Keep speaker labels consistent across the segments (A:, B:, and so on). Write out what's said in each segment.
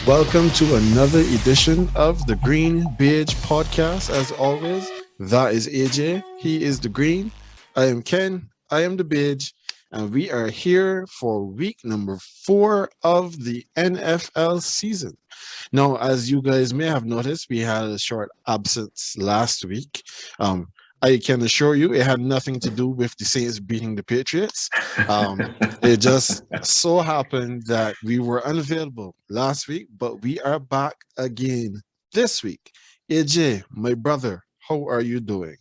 A: Welcome to another edition of the GreenBaje podcast. As always, that is AJ. He is the Green. I am Ken. I am the Beige. And we are here for week number 4 of the NFL season. Now, as you guys may have noticed, we had a short absence last week. Um, I can assure you it had nothing to do with the Saints beating the Patriots. It just so happened that we were unavailable last week, but we are back again this week. AJ, my brother, how are you doing?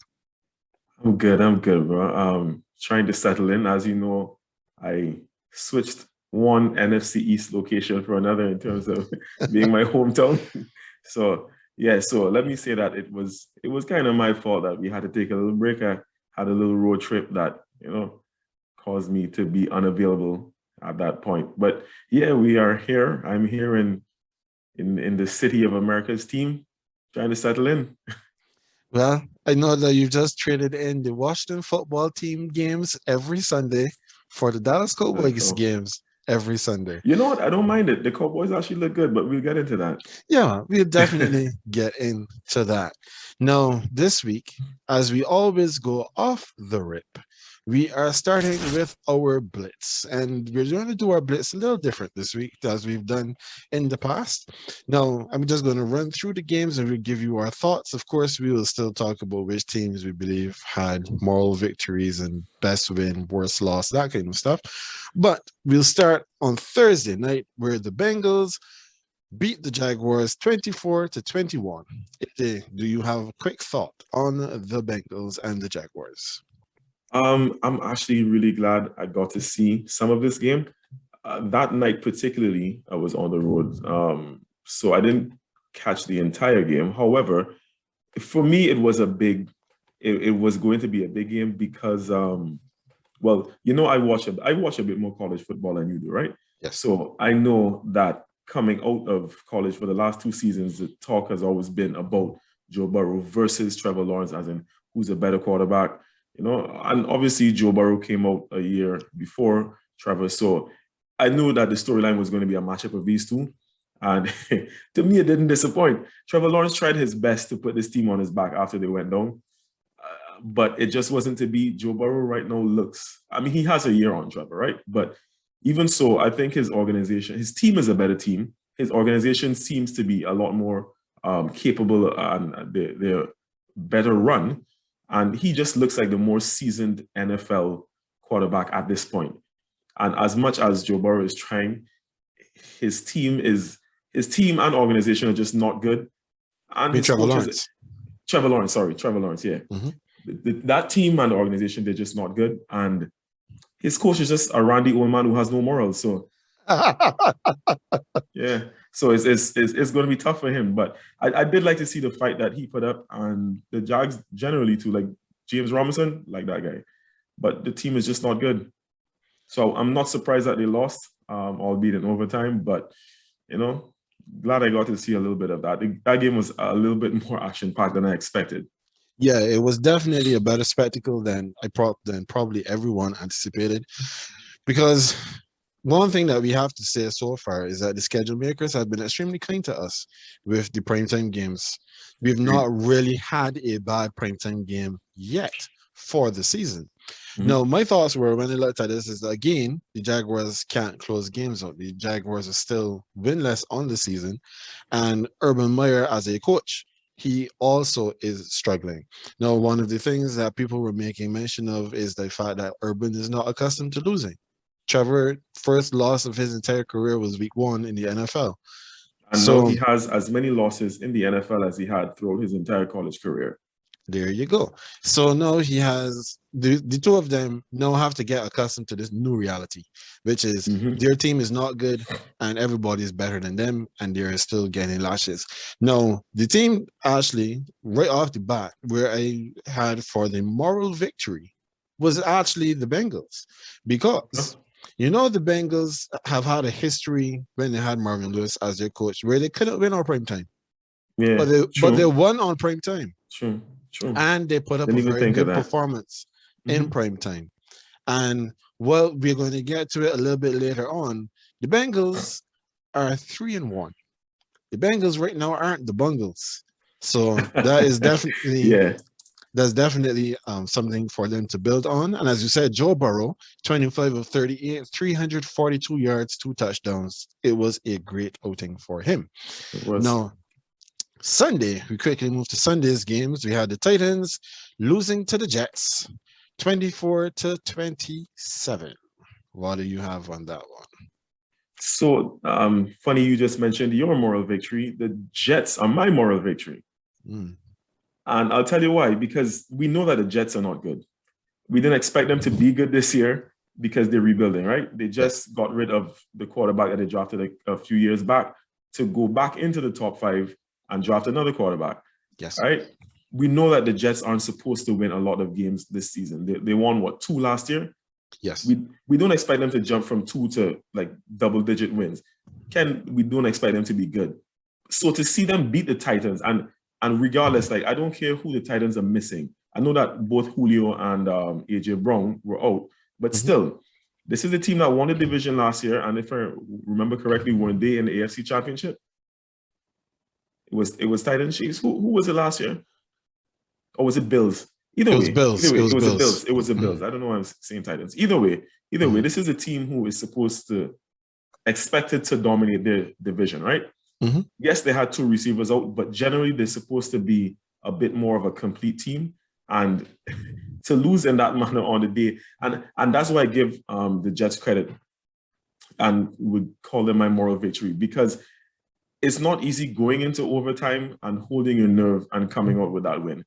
B: I'm good, bro. Trying to settle in. As you know, I switched one NFC East location for another in terms of being my hometown. So yeah, so let me say that it was kind of my fault that we had to take a little break. I had a little road trip that, caused me to be unavailable at that point. But yeah, we are here. I'm here in the city of America's team, trying to settle in.
A: Well, I know that you just traded in the Washington football team games every Sunday for the Dallas Cowboys
B: So
A: games every Sunday.
B: you know what? I don't mind it. The Cowboys actually look good, but we'll get into that.
A: Yeah, we'll definitely get into that. Now, this week, as we always go off the rip, we are starting with our blitz, and we're going to do our blitz a little different this week as we've done in the past. Now, I'm just going to run through the games and we'll give you our thoughts. Of course, we will still talk about which teams we believe had moral victories and best win, worst loss, that kind of stuff. But we'll start on Thursday night where the Bengals beat the Jaguars 24-21. Do you have a quick thought on the Bengals and the Jaguars?
B: I'm actually really glad I got to see some of this game. That night, particularly, I was on the road, so I didn't catch the entire game. However, for me, it was going to be a big game because, well, I watch a bit more college football than you do, right?
A: Yes.
B: So I know that coming out of college for the last 2 seasons, the talk has always been about Joe Burrow versus Trevor Lawrence, as in who's a better quarterback. And obviously Joe Burrow came out a year before Trevor, so I knew that the storyline was going to be a matchup of these two. And to me, it didn't disappoint. Trevor Lawrence tried his best to put this team on his back after they went down, but it just wasn't to be. Joe Burrow right now I mean, he has a year on Trevor, right? But even so, I think his team is a better team. His organization seems to be a lot more capable and they're better run. And he just looks like the more seasoned NFL quarterback at this point. And as much as Joe Burrow is trying, his team and organization are just not good. And his
A: Trevor
B: coaches,
A: Lawrence.
B: Trevor Lawrence, yeah.
A: Mm-hmm.
B: That team and the organization, they're just not good. And his coach is just a randy old man who has no morals. So yeah, so it's going to be tough for him. But I did like to see the fight that he put up, and the Jags generally too, like James Robinson, like that guy. But the team is just not good. So I'm not surprised that they lost, albeit in overtime. But glad I got to see a little bit of that. That game was a little bit more action packed than I expected.
A: Yeah, it was definitely a better spectacle than probably everyone anticipated. Because one thing that we have to say so far is that the schedule makers have been extremely kind to us with the primetime games. We've not really had a bad primetime game yet for the season.
B: Mm-hmm.
A: Now, my thoughts were when I looked at this is that, again, the Jaguars can't close games out. The Jaguars are still winless on the season. And Urban Meyer, as a coach, he also is struggling. Now, one of the things that people were making mention of is the fact that Urban is not accustomed to losing. Trevor, first loss of his entire career was week 1 in the NFL.
B: And now he has as many losses in the NFL as he had throughout his entire college career.
A: There you go. So now he has the two of them now have to get accustomed to this new reality, which is their team is not good and everybody is better than them and they're still getting lashes. Now, the team actually, right off the bat, where I had for the moral victory was actually the Bengals, because the Bengals have had a history when they had Marvin Lewis as their coach where they couldn't win on prime time.
B: Yeah,
A: but they won on prime time.
B: True.
A: And they put up a very good performance in prime time. And well, we're going to get to it a little bit later on. The Bengals are 3-1 The Bengals right now aren't the Bungles. So that is definitely
B: Yeah.
A: that's definitely something for them to build on. And as you said, Joe Burrow, 25 of 38, 342 yards, 2 touchdowns. It was a great outing for him.
B: It was.
A: Now, Sunday, we quickly move to Sunday's games. We had the Titans losing to the Jets, 24-27. What do you have on that one?
B: So funny you just mentioned your moral victory. The Jets are my moral victory.
A: Mm.
B: And I'll tell you why, because we know that the Jets are not good. We didn't expect them to be good this year because they're rebuilding, right? They just got rid of the quarterback that they drafted a few years back to go back into the top 5 and draft another quarterback.
A: Yes.
B: Right? We know that the Jets aren't supposed to win a lot of games this season. They won, 2 last year?
A: Yes.
B: We don't expect them to jump from 2 to like double-digit wins. We don't expect them to be good. So to see them beat the Titans, and regardless, like I don't care who the Titans are missing. I know that both Julio and AJ Brown were out, but still, this is a team that won the division last year. And if I remember correctly, weren't they in the AFC Championship? It was Titans Chiefs. Who was it last year? Or was it Bills? Either way, it was the Bills. It was the Bills. I don't know why I'm saying Titans. Either way, this is a team who is expected to dominate their division, right? Yes, they had 2 receivers out, but generally they're supposed to be a bit more of a complete team. And to lose in that manner on the day, and that's why I give the Jets credit and would call them my moral victory, because it's not easy going into overtime and holding your nerve and coming out with that win.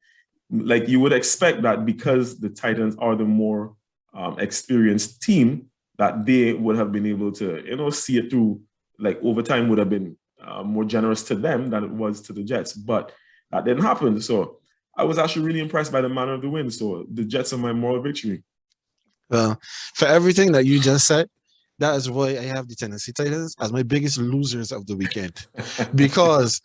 B: Like you would expect that because the Titans are the more experienced team, that they would have been able to, see it through. Like overtime would have been more generous to them than it was to the Jets, but that didn't happen. So I was actually really impressed by the manner of the win. So the Jets are my moral victory.
A: Well, for everything that you just said, that is why I have the Tennessee Titans as my biggest losers of the weekend. Because,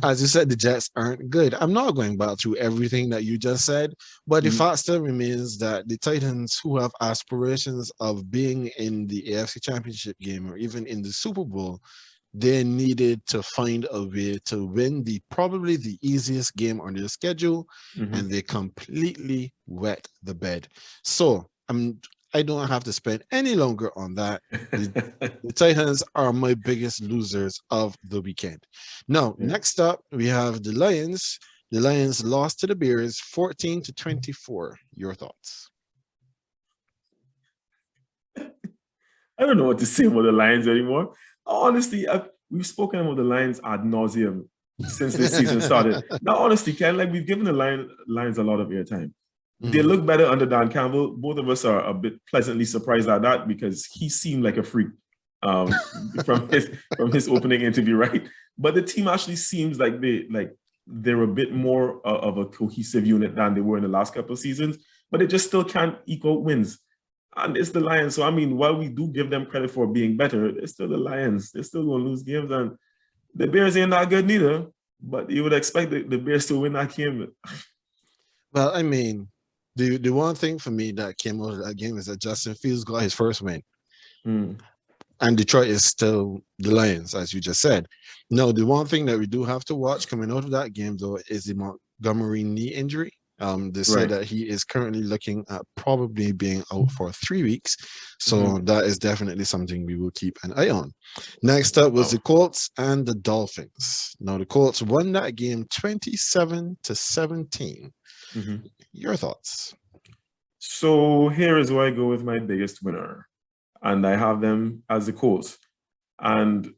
A: as you said, the Jets aren't good. I'm not going back through everything that you just said, but the fact still remains that the Titans, who have aspirations of being in the AFC Championship game or even in the Super Bowl, they needed to find a way to win probably the easiest game on their schedule, and they completely wet the bed. So I don't have to spend any longer on that. The Titans are my biggest losers of the weekend. Now, next up, we have the Lions. The Lions lost to the Bears 14-24. Your thoughts?
B: I don't know what to say about the Lions anymore. Honestly, we've spoken about the Lions ad nauseum since this season started. Now, honestly, Ken, like we've given the Lions a lot of airtime. They look better under Dan Campbell. Both of us are a bit pleasantly surprised at that because he seemed like a freak from his opening interview, right? But the team actually seems like they're a bit more of a cohesive unit than they were in the last couple of seasons. But they just still can't equal wins. And it's the Lions. So, I mean, while we do give them credit for being better, it's still the Lions. They're still going to lose games. And the Bears ain't that good neither. But you would expect the Bears to win that game.
A: Well, I mean, the one thing for me that came out of that game is that Justin Fields got his first win. And Detroit is still the Lions, as you just said. No, the one thing that we do have to watch coming out of that game, though, is the Montgomery knee injury. They say that he is currently looking at probably being out for 3 weeks. So that is definitely something we will keep an eye on. Next up was the Colts and the Dolphins. Now, the Colts won that game 27-17. Your thoughts?
B: So here is where I go with my biggest winner. And I have them as the Colts. And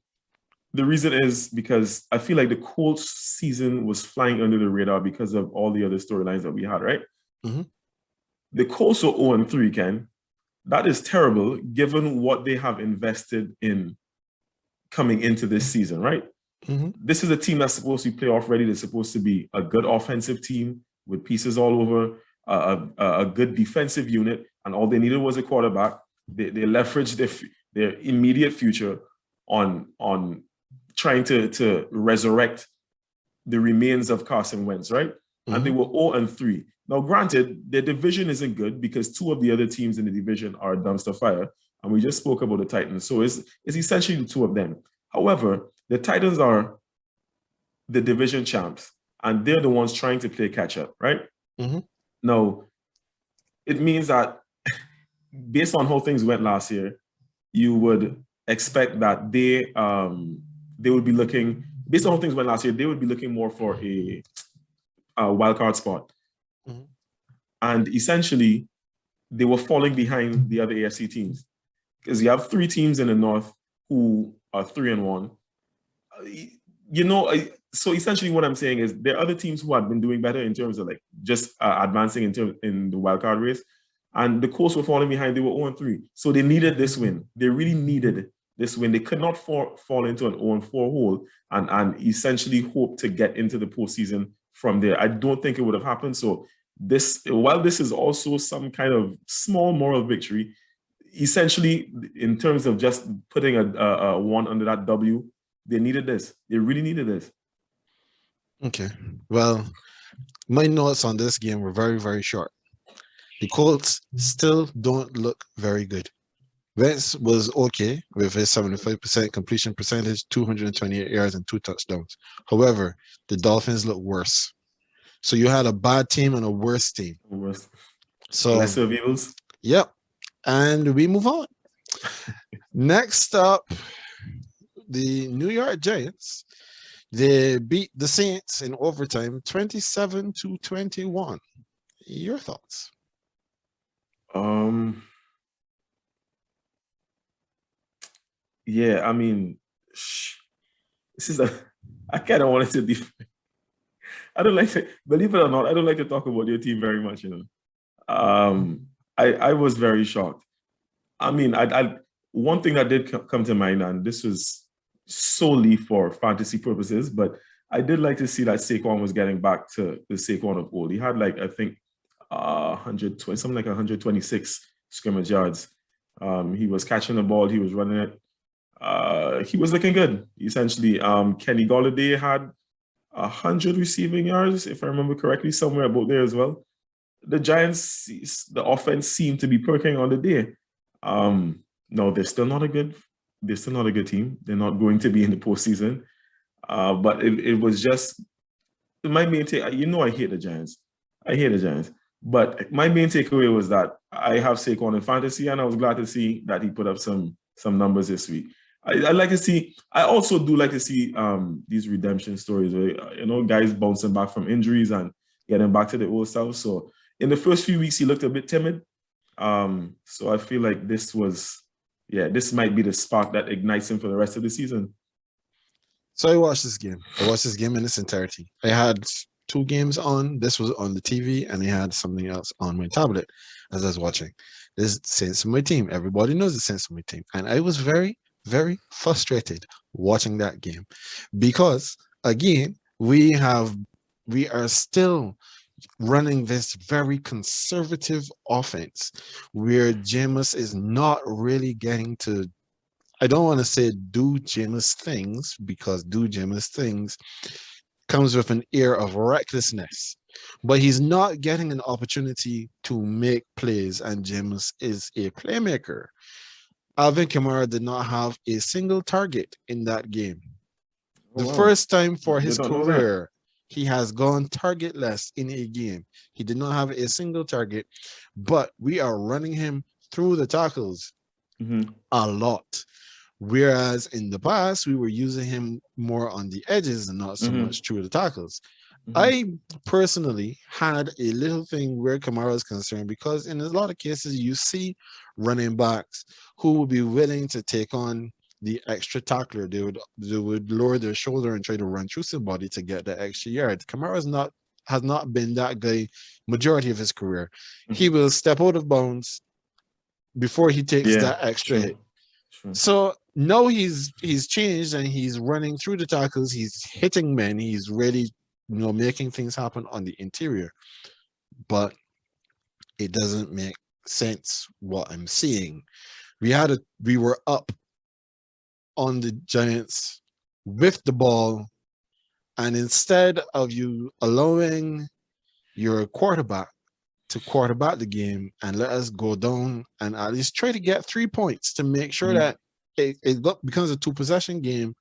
B: the reason is because I feel like the Colts season was flying under the radar because of all the other storylines that we had, right? The Colts are 0-3, Ken. That is terrible given what they have invested in coming into this season, right? This is a team that's supposed to be playoff ready. They're supposed to be a good offensive team with pieces all over, a good defensive unit, and all they needed was a quarterback. They leveraged their immediate future on trying to resurrect the remains of Carson Wentz, right? And they were 0-3. Now, granted, their division isn't good because 2 of the other teams in the division are dumpster fire, and we just spoke about the Titans. So it's essentially the 2 of them. However, the Titans are the division champs, and they're the ones trying to play catch up, right?
A: Mm-hmm.
B: Now, it means that based on how things went last year, you would expect that they would be looking, based on how things went last year, they would be looking more for a wild card spot.
A: Mm-hmm.
B: And essentially, they were falling behind the other AFC teams because you have 3 teams in the North who are 3-1. So essentially, what I'm saying is there are other teams who have been doing better in terms of like just advancing in the wild card race, and the Colts were falling behind. They were 0-3, so they needed this win. They really needed this win. They could not fall into an 0-4 hole and essentially hope to get into the postseason from there. I don't think it would have happened. So while this is also some kind of small moral victory, essentially in terms of just putting a one under that W, they needed this. They really needed this.
A: Okay. Well, my notes on this game were very, very short. The Colts still don't look very good. Wentz was okay with his 75% completion percentage, 228 yards and 2 touchdowns. However, the Dolphins look worse. So you had a bad team and a worse team.
B: Worse.
A: So
B: lesser of evils.
A: Yep. And we move on. Next up, the New York Giants. They beat the Saints in overtime 27-21. Your thoughts?
B: Yeah, I mean, I kind of wanted to be. I don't like to, believe it or not, I don't like to talk about your team very much, I was very shocked. I mean, one thing that did come to mind, and this was solely for fantasy purposes, but I did like to see that Saquon was getting back to the Saquon of old. He had like, I think, 120, something like 126 scrimmage yards. He was catching the ball, he was running it. He was looking good, essentially. Kenny Golladay had 100 receiving yards, if I remember correctly, somewhere about there as well. The Giants, the offense seemed to be perking on the day. No, they're still not a good team. They're not going to be in the postseason. But it was just my main take. I hate the Giants. But my main takeaway was that I have Saquon in fantasy, and I was glad to see that he put up some numbers this week. I like to see. I also do like to see these redemption stories where guys bouncing back from injuries and getting back to the old self. So in the first few weeks, he looked a bit timid. So I feel like this might be the spark that ignites him for the rest of the season.
A: So I watched this game. In its entirety. I had 2 games on. This was on the TV, and I had something else on my tablet as I was watching. There's Saints in my team. Everybody knows the Saints in my team. And I was very, very frustrated watching that game because, again, we are still running this very conservative offense where Jameis is not really getting to, I don't want to say do Jameis things, because do Jameis things comes with an air of recklessness, but he's not getting an opportunity to make plays, and Jameis is a playmaker. Alvin Kamara did not have a single target in that game. The first time for his career, he has gone targetless in a game. He did not have a single target, but we are running him through the tackles a lot. Whereas in the past, we were using him more on the edges and not so much through the tackles. I personally had a little thing where Kamara is concerned, because in a lot of cases, you see running backs who would be willing to take on the extra tackler. They would lower their shoulder and try to run through somebody to get the extra yard. Kamara has not been that guy majority of his career. He will step out of bounds before he takes that extra hit. So now he's changed, and he's running through the tackles. He's hitting men. He's really making things happen on the interior. But it doesn't make sense what I'm seeing. We were up on the Giants with the ball, and instead of you allowing your quarterback to quarterback the game and let us go down and at least try to get 3 points to make sure that it becomes a 2-possession game,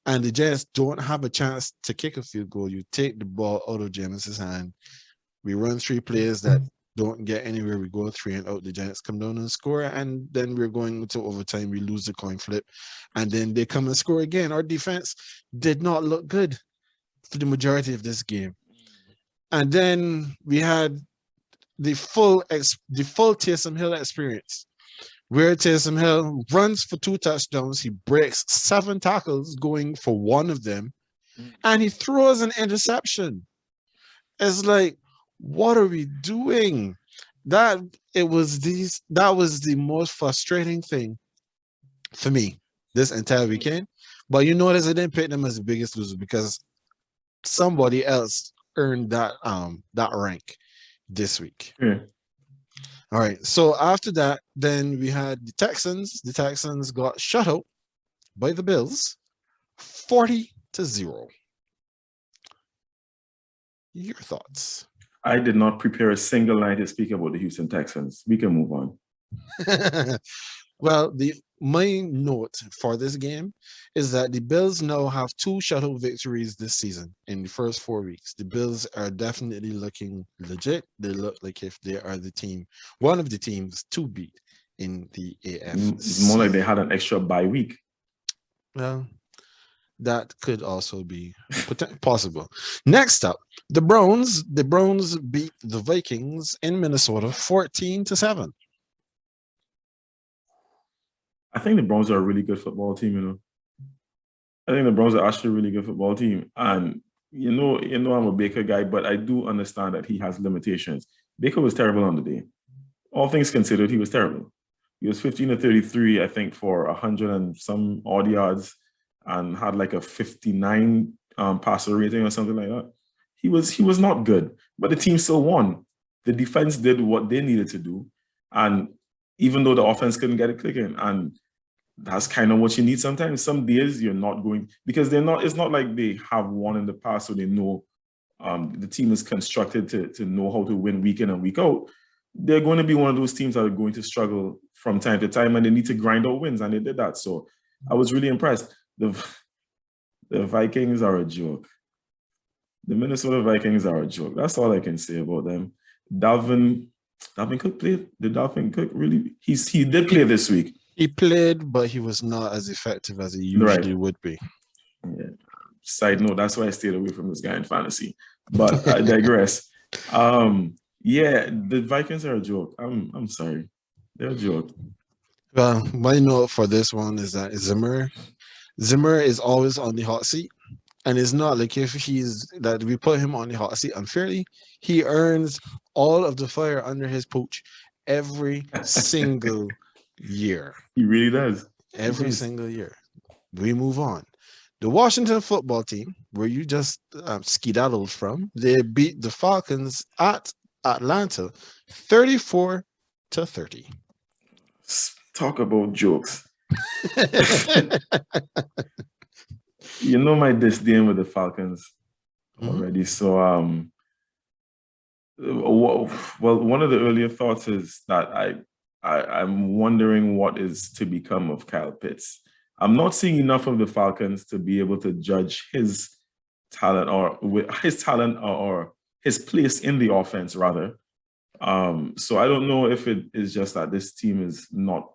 A: and the Giants don't have a chance to kick a field goal, you take the ball out of Jameis's hand. We run 3 plays that don't get anywhere. We go 3 and out. The Giants come down and score, and then we're going to overtime. We lose the coin flip, and then they come and score again. Our defense did not look good for the majority of this game. And then we had the full Taysom Hill experience, where Taysom Hill runs for 2 touchdowns. He breaks 7 tackles, going for 1 of them, and he throws an interception. It's like, what are we doing? That was the most frustrating thing for me this entire weekend. But you notice I didn't pick them as the biggest loser because somebody else earned that rank this week.
B: Yeah.
A: All right. So after that, then we had the Texans. The Texans got shut out by the Bills, 40-0. Your thoughts?
B: I did not prepare a single line to speak about the Houston Texans. We can move on.
A: Well, my note for this game is that the Bills now have 2 shutout victories this season in the first 4 weeks. The Bills are definitely looking legit. They look like if they are one of the teams to beat in the AFC.
B: It's more like they had an extra bye week.
A: Well, that could also be possible. Next up, the Browns. The Browns beat the Vikings in Minnesota 14-7.
B: I think the Browns are a really good football team, you know. I think the Browns are actually a really good football team. And you know I'm a Baker guy, but I do understand that he has limitations. Baker was terrible on the day. All things considered, he was terrible. He was 15-33, I think, for 100 and some odd yards, and had like a 59 passer rating or something like that. He was not good, but the team still won. The defense did what they needed to do, and even though the offense couldn't get it clicking, and that's kind of what you need sometimes. Some days you're not going, because they're not. It's not like they have won in the past, so they know the team is constructed to know how to win week in and week out. They're going to be one of those teams that are going to struggle from time to time, and they need to grind out wins, and they did that. So I was really impressed. The Vikings are a joke. The Minnesota Vikings are a joke. That's all I can say about them. Dalvin Cook played. Did Dalvin Cook really? He did play this week.
A: He played, but he was not as effective as he usually would be.
B: Yeah. Side note, that's why I stayed away from this guy in fantasy. But I digress. Yeah, the Vikings are a joke. I'm sorry. They're a joke.
A: Well, my note for this one is that Zimmer is always on the hot seat. And it's not like if that we put him on the hot seat unfairly. He earns all of the fire under his pooch every single year.
B: He really does.
A: Every single year. We move on. The Washington football team, where you just skedaddled from, they beat the Falcons at Atlanta 34-30.
B: Talk about jokes. You know my disdain with the Falcons already. So, well, one of the earlier thoughts is that I'm wondering what is to become of Kyle Pitts. I'm not seeing enough of the Falcons to be able to judge his talent or his place in the offense, rather. So I don't know if it is just that this team is not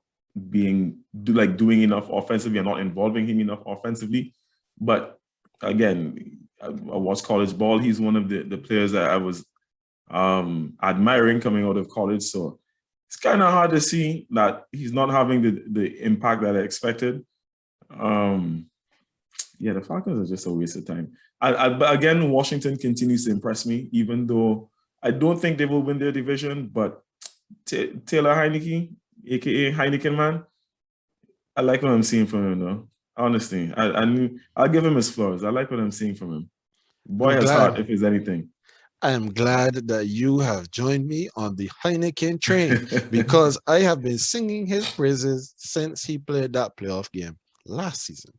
B: doing enough offensively and not involving him enough offensively. But again, I watched college ball. He's one of the players that I was admiring coming out of college. So it's kind of hard to see that he's not having the impact that I expected. Yeah, the Falcons are just a waste of time. But again, Washington continues to impress me, even though I don't think they will win their division. But Taylor Heineke, aka Heineken Man, I like what I'm seeing from him, though. Honestly, I'll give him his flowers. I like what I'm seeing from him. Boy has heart, if it's anything.
A: I am glad that you have joined me on the Heineken train because I have been singing his praises since he played that playoff game last season.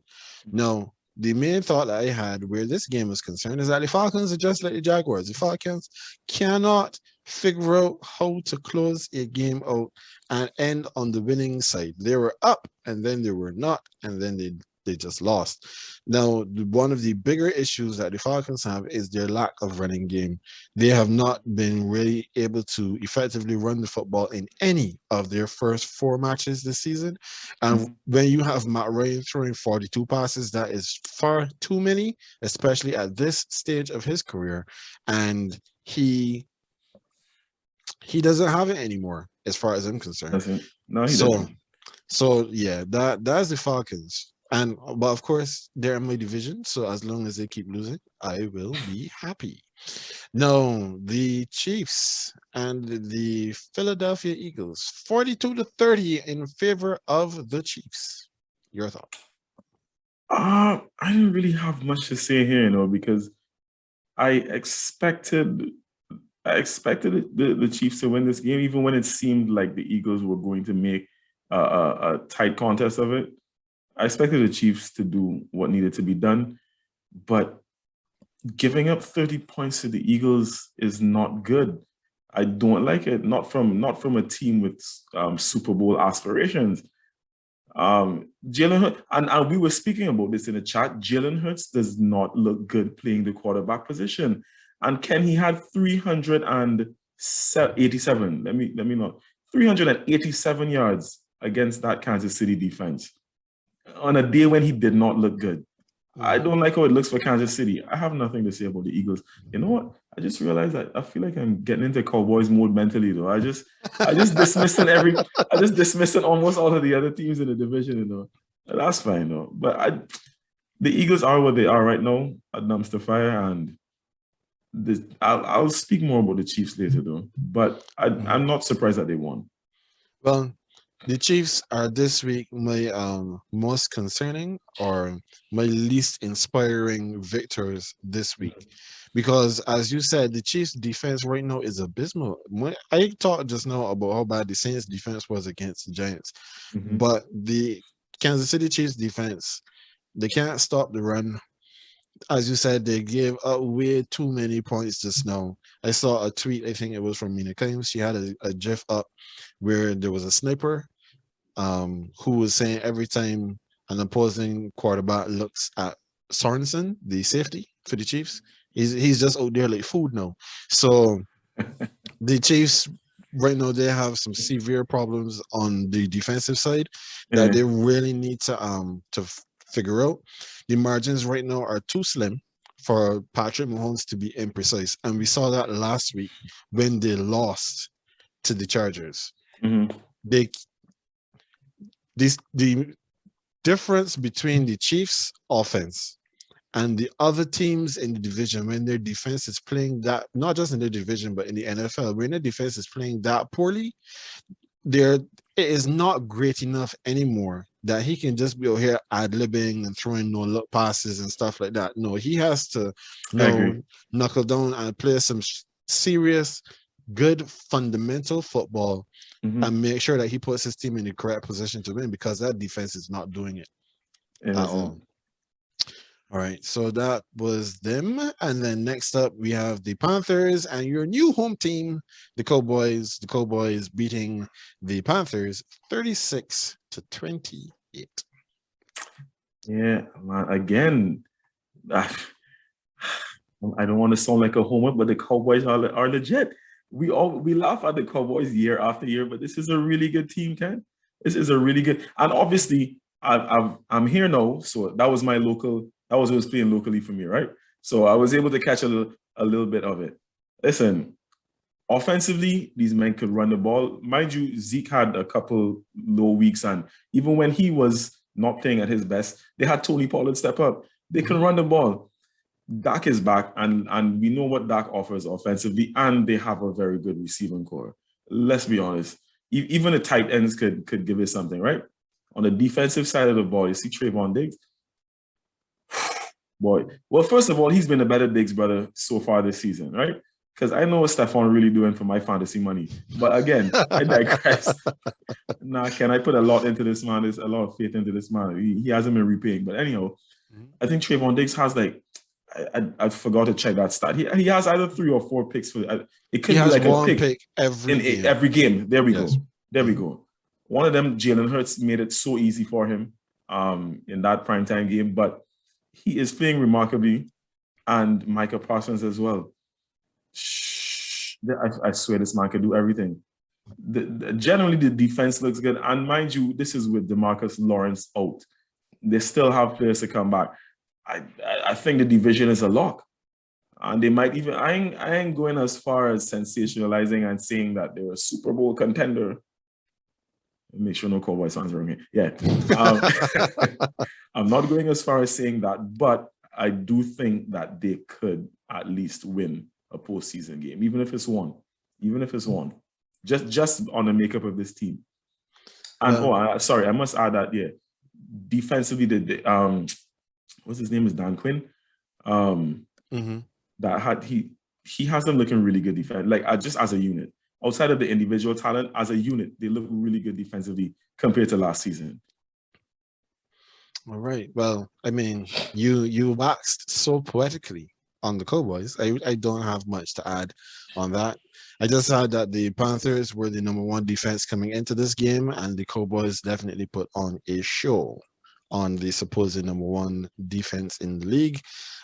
A: Now, the main thought I had where this game is concerned is that the Falcons are just like the Jaguars. The Falcons cannot figure out how to close a game out and end on the winning side. They were up, and then they were not, and then they they just lost. Now, one of the bigger issues that the Falcons have is their lack of running game. They have not been really able to effectively run the football in any of their first 4 matches this season. And when you have Matt Ryan throwing 42 passes, that is far too many, especially at this stage of his career. And he doesn't have it anymore, as far as I'm concerned.
B: No, he doesn't.
A: So yeah, that's the Falcons. And but of course they're in my division, so as long as they keep losing, I will be happy. No, the Chiefs and the Philadelphia Eagles, 42-30 in favor of the Chiefs. Your thought?
B: I didn't really have much to say here, because I expected the Chiefs to win this game, even when it seemed like the Eagles were going to make a tight contest of it. I expected the Chiefs to do what needed to be done, but giving up 30 points to the Eagles is not good. I don't like it. Not from a team with Super Bowl aspirations. Jalen Hurts, and we were speaking about this in the chat. Jalen Hurts does not look good playing the quarterback position. And Ken, he had 387. Let me know. 387 yards against that Kansas City defense on a day when he did not look good. I don't like how it looks for Kansas City. I have nothing to say about the Eagles. You know what? I just realized that I feel like I'm getting into Cowboys mode mentally, though. I just dismissing almost all of the other teams in the division, That's fine, though. But the Eagles are what they are right now at dumpster fire, and I'll speak more about the Chiefs later, though. But I'm not surprised that they won.
A: Well, the Chiefs are this week my most concerning or my least inspiring victors this week. Because as you said, the Chiefs defense right now is abysmal. I talked just now about how bad the Saints defense was against the Giants. But the Kansas City Chiefs defense, they can't stop the run. As you said, they gave up way too many points just now. I saw a tweet, I think it was from Mina Kimes. She had a GIF up where there was a sniper who was saying every time an opposing quarterback looks at Sorensen, the safety for the Chiefs, he's just out there like food now. So the Chiefs right now, they have some severe problems on the defensive side that they really need to figure out. The margins right now are too slim for Patrick Mahomes to be imprecise, and we saw that last week when they lost to the Chargers. The difference between the Chiefs' offense and the other teams in the division, when their defense is playing that, not just in the division but in the NFL, when their defense is playing that poorly, it is not great enough anymore that he can just be out here ad-libbing and throwing no-look passes and stuff like that. No, he has to knuckle down and play some serious, good, fundamental football and make sure that he puts his team in the correct position to win, because that defense is not doing it at all. All right, so that was them. And then next up, we have the Panthers and your new home team, the Cowboys. The Cowboys beating the Panthers 36-28.
B: Yeah, man, again, I don't want to sound like a homer, but the Cowboys are legit. We laugh at the Cowboys year after year, but this is a really good team, Ken. This is a really good, and obviously I'm here now, so that was my local. That was what was playing locally for me, right? So I was able to catch a little bit of it. Listen, offensively, these men could run the ball. Mind you, Zeke had a couple low weeks, and even when he was not playing at his best, they had Tony Pollard step up. They can run the ball. Dak is back, and we know what Dak offers offensively, and they have a very good receiving core. Let's be honest. Even the tight ends could give it something, right? On the defensive side of the ball, you see Trayvon Diggs. Boy, well, first of all, he's been a better Diggs brother so far this season, right? Because I know what Stephon really doing for my fantasy money. But again, I digress. Can I put a lot into this man? There's a lot of faith into this man. He hasn't been repaying. But anyhow, I think Trayvon Diggs has I forgot to check that stat. He has either 3 or 4 picks for it. Could be like a pick every game. There we go. One of them, Jalen Hurts made it so easy for him. in that primetime game, but he is playing remarkably, and Micah Parsons as well. I swear this man can do everything. Generally, the defense looks good, and mind you, this is with DeMarcus Lawrence out. They still have players to come back. I think the division is a lock. And they might even, I ain't going as far as sensationalizing and saying that they're a Super Bowl contender. Make sure no Cowboys fans are me. Yeah. I'm not going as far as saying that, but I do think that they could at least win a postseason game, even if it's one. Just on the makeup of this team. And sorry, I must add that, yeah, defensively, what's his name is Dan Quinn. That he has them looking really good defense, like just as a unit. Outside of the individual talent, as a unit, they look really good defensively compared to last season.
A: All right. Well, I mean, you waxed so poetically on the Cowboys. I don't have much to add on that. I just had that the Panthers were the number one defense coming into this game, and the Cowboys definitely put on a show on the supposed number one defense in the league.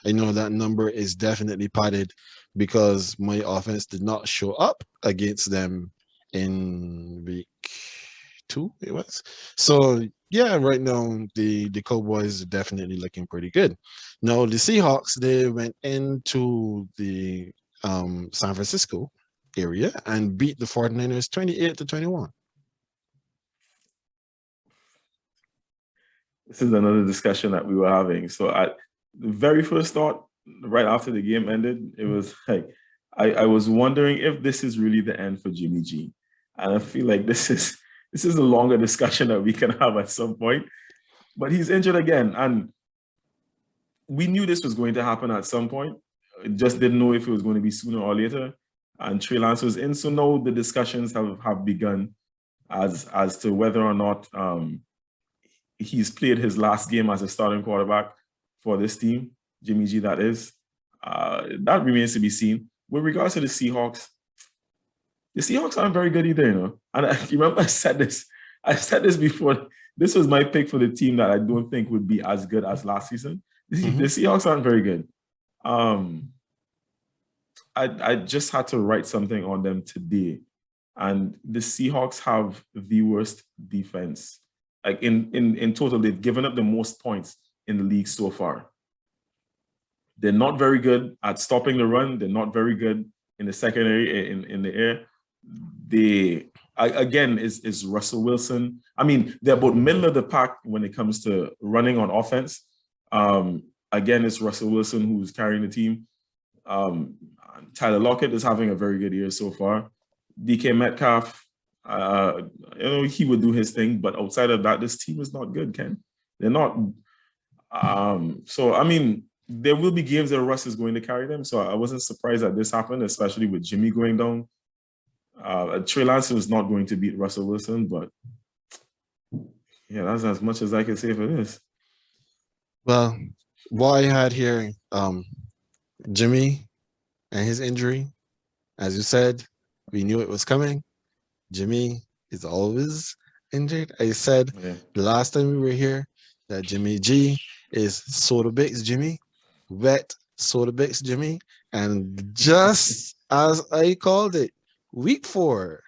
A: I know that number is definitely padded because my offense did not show up against them in week 2, it was. So, yeah, right now, the Cowboys are definitely looking pretty good. Now, the Seahawks, they went into the San Francisco area and beat the 49ers 28-21.
B: This is another discussion that we were having. So the very first thought, right after the game ended, it was like, I was wondering if this is really the end for Jimmy G. And I feel like this is a longer discussion that we can have at some point. But he's injured again. And we knew this was going to happen at some point. Just didn't know if it was going to be sooner or later. And Trey Lance was in. So now the discussions have begun as to whether or not he's played his last game as a starting quarterback for this team, Jimmy G, that is. That remains to be seen. With regards to the Seahawks aren't very good either, you know. And you remember I said this before. This was my pick for the team that I don't think would be as good as last season. The Seahawks aren't very good. I just had to write something on them today. And the Seahawks have the worst defense. Like in total, they've given up the most points in the league so far. They're not very good at stopping the run. They're not very good in the secondary, in the air. Again, is Russell Wilson. I mean, they're about middle of the pack when it comes to running on offense. Again, it's Russell Wilson who's carrying the team. Tyler Lockett is having a very good year so far. DK Metcalf, he would do his thing, but outside of that, this team is not good, Ken. They're not. So, I mean, there will be games that Russ is going to carry them. So I wasn't surprised that this happened, especially with Jimmy going down. Trey Lance is not going to beat Russell Wilson, but yeah, that's as much as I can say for this.
A: Well, what I had here, Jimmy and his injury, as you said, we knew it was coming. Jimmy is always injured. I said the last time we were here that Jimmy G is soda bakes Jimmy, wet soda bakes Jimmy, and just as I called it, week 4,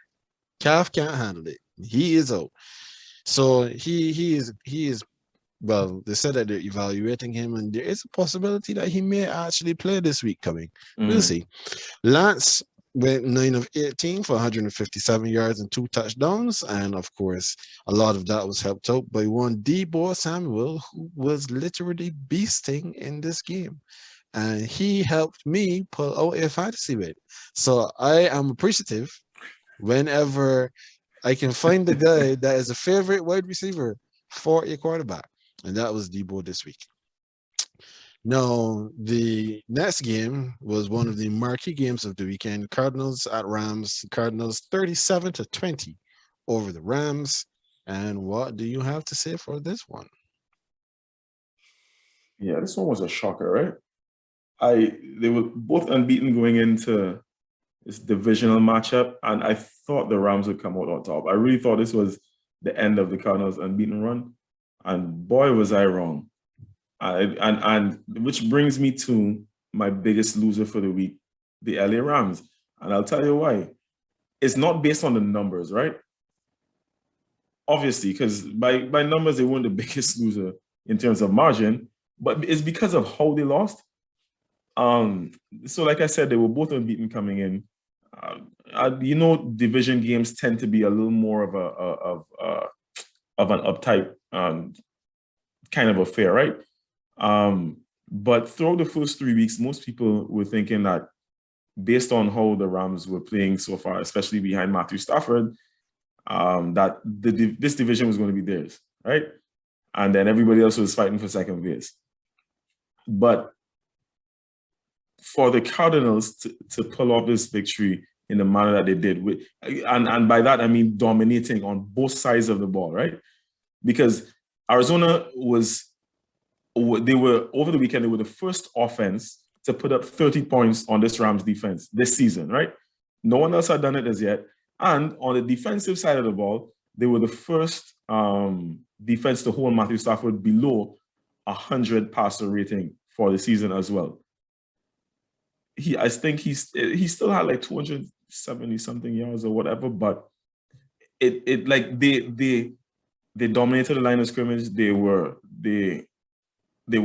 A: Calf can't handle it. He is out. So he is. Well, they said that they're evaluating him, and there is a possibility that he may actually play this week coming. We'll see. Lance went 9 of 18 for 157 yards and 2 touchdowns. And, of course, a lot of that was helped out by one Deebo Samuel, who was literally beasting in this game. And he helped me pull out a fantasy win. So I am appreciative whenever I can find the guy that is a favorite wide receiver for a quarterback. And that was Deebo this week. Now, the next game was one of the marquee games of the weekend. Cardinals at Rams. Cardinals 37-20 over the Rams. And what do you have to say for this one?
B: Yeah, this one was a shocker, right? They were both unbeaten going into this divisional matchup, and I thought the Rams would come out on top. I really thought this was the end of the Cardinals' unbeaten run. And boy, was I wrong. And which brings me to my biggest loser for the week, the LA Rams. And I'll tell you why. It's not based on the numbers, right? Obviously, because by numbers, they weren't the biggest loser in terms of margin, but it's because of how they lost. So like I said, they were both unbeaten coming in. Division games tend to be a little more of an uptight kind of affair, right? But throughout the first 3 weeks, most people were thinking that based on how the Rams were playing so far, especially behind Matthew Stafford, that this division was going to be theirs, right? And then everybody else was fighting for second base. But for the Cardinals to pull off this victory in the manner that they did, and by that I mean dominating on both sides of the ball, right? Because Arizona they were over the weekend, they were the first offense to put up 30 points on this Rams defense this season, right? No one else had done it as yet. And on the defensive side of the ball, they were the first defense to hold Matthew Stafford below 100 passer rating for the season as well. I think he still had like 270 something yards or whatever, but it like they dominated the line of scrimmage. They were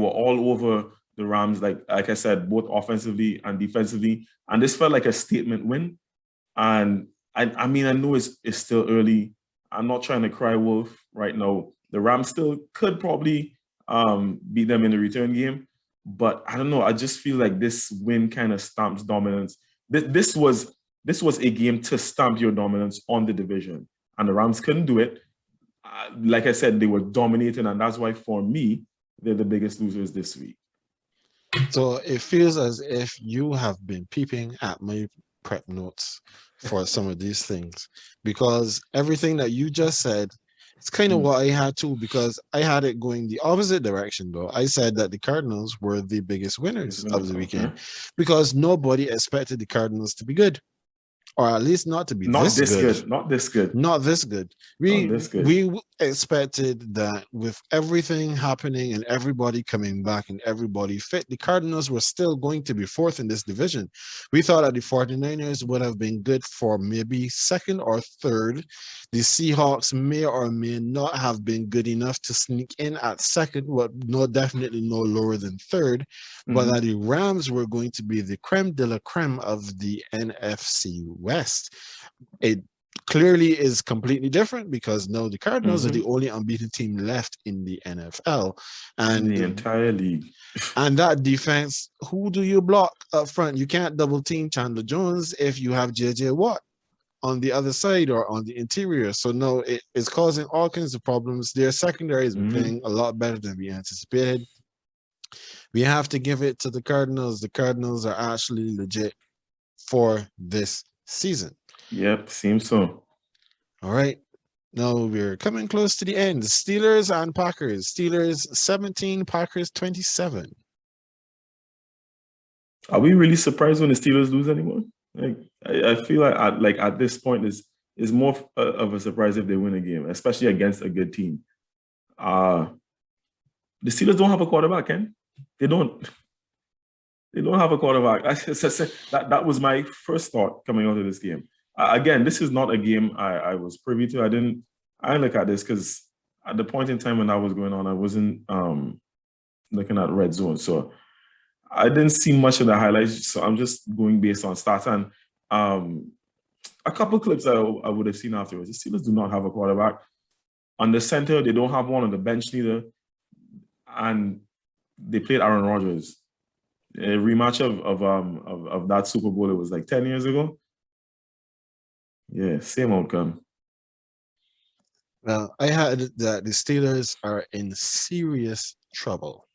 B: all over the Rams, like I said, both offensively and defensively. And this felt like a statement win. And I mean, I know it's still early. I'm not trying to cry wolf right now. The Rams still could probably beat them in the return game. But I don't know. I just feel like this win kind of stamps dominance. This was a game to stamp your dominance on the division. And the Rams couldn't do it. Like I said, they were dominating. And that's why, for me, they're the biggest losers this week.
A: So it feels as if you have been peeping at my prep notes for some of these things, because everything that you just said, it's kind of what I had too, because I had it going the opposite direction though. I said that the Cardinals were the biggest winners of the weekend because nobody expected the Cardinals to be good. Or at least not to be
B: Not
A: this good.
B: Not this good.
A: Not this good. We expected that with everything happening and everybody coming back and everybody fit, the Cardinals were still going to be fourth in this division. We thought that the 49ers would have been good for maybe second or third. The Seahawks may or may not have been good enough to sneak in at second, but definitely no lower than third. But that the Rams were going to be the creme de la creme of the NFC West. It clearly is completely different because now the Cardinals are the only unbeaten team left in the NFL. And
B: the entire league.
A: And that defense, who do you block up front? You can't double team Chandler Jones if you have JJ Watt on the other side or on the interior. So no, it is causing all kinds of problems. Their secondary has been playing a lot better than we anticipated. We have to give it to the Cardinals. The Cardinals are actually legit for this season.
B: Yep, seems so.
A: All right. Now we're coming close to the end. Steelers and Packers. Steelers 17, Packers 27.
B: Are we really surprised when the Steelers lose anymore? Like, I feel like at this point is more of a surprise if they win a game, especially against a good team. The Steelers don't have a quarterback, Ken. They don't have a quarterback. That was my first thought coming out of this game. Again, this is not a game I was privy to. I didn't look at this because at the point in time when that was going on, I wasn't looking at red zone. So I didn't see much of the highlights. So I'm just going based on stats. And a couple clips I would have seen afterwards. The Steelers do not have a quarterback. On the center, they don't have one on the bench neither. And they played Aaron Rodgers. A rematch of that Super Bowl, it was like 10 years ago. Yeah, same outcome.
A: Well, I had that the Steelers are in serious trouble.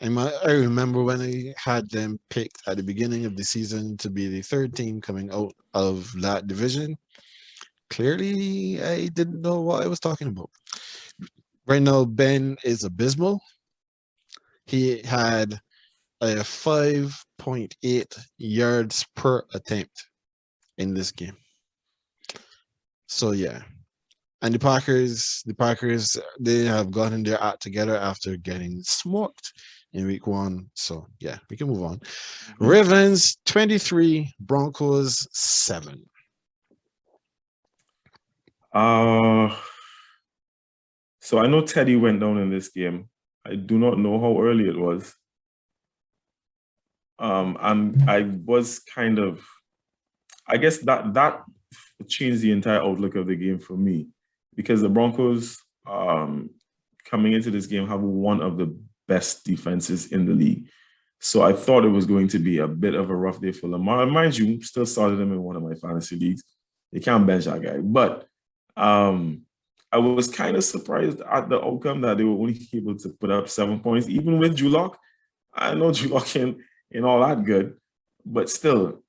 A: And I remember when I had them picked at the beginning of the season to be the third team coming out of that division. Clearly, I didn't know what I was talking about. Right now, Ben is abysmal. He had a 5.8 yards per attempt in this game. So, yeah. And the Packers, they have gotten their act together after getting smoked in week 1. So yeah, we can move on. Ravens 23, Broncos 7.
B: So I know Teddy went down in this game. I do not know how early it was. I was kind of, I guess that changed the entire outlook of the game for me, because the Broncos, coming into this game, have one of the best defenses in the league. So I thought it was going to be a bit of a rough day for Lamar. Mind you, still started him in one of my fantasy leagues. You can't bench that guy. But I was kind of surprised at the outcome that they were only able to put up 7 points, even with Drew Lock. I know Drew Lock ain't all that good, but still,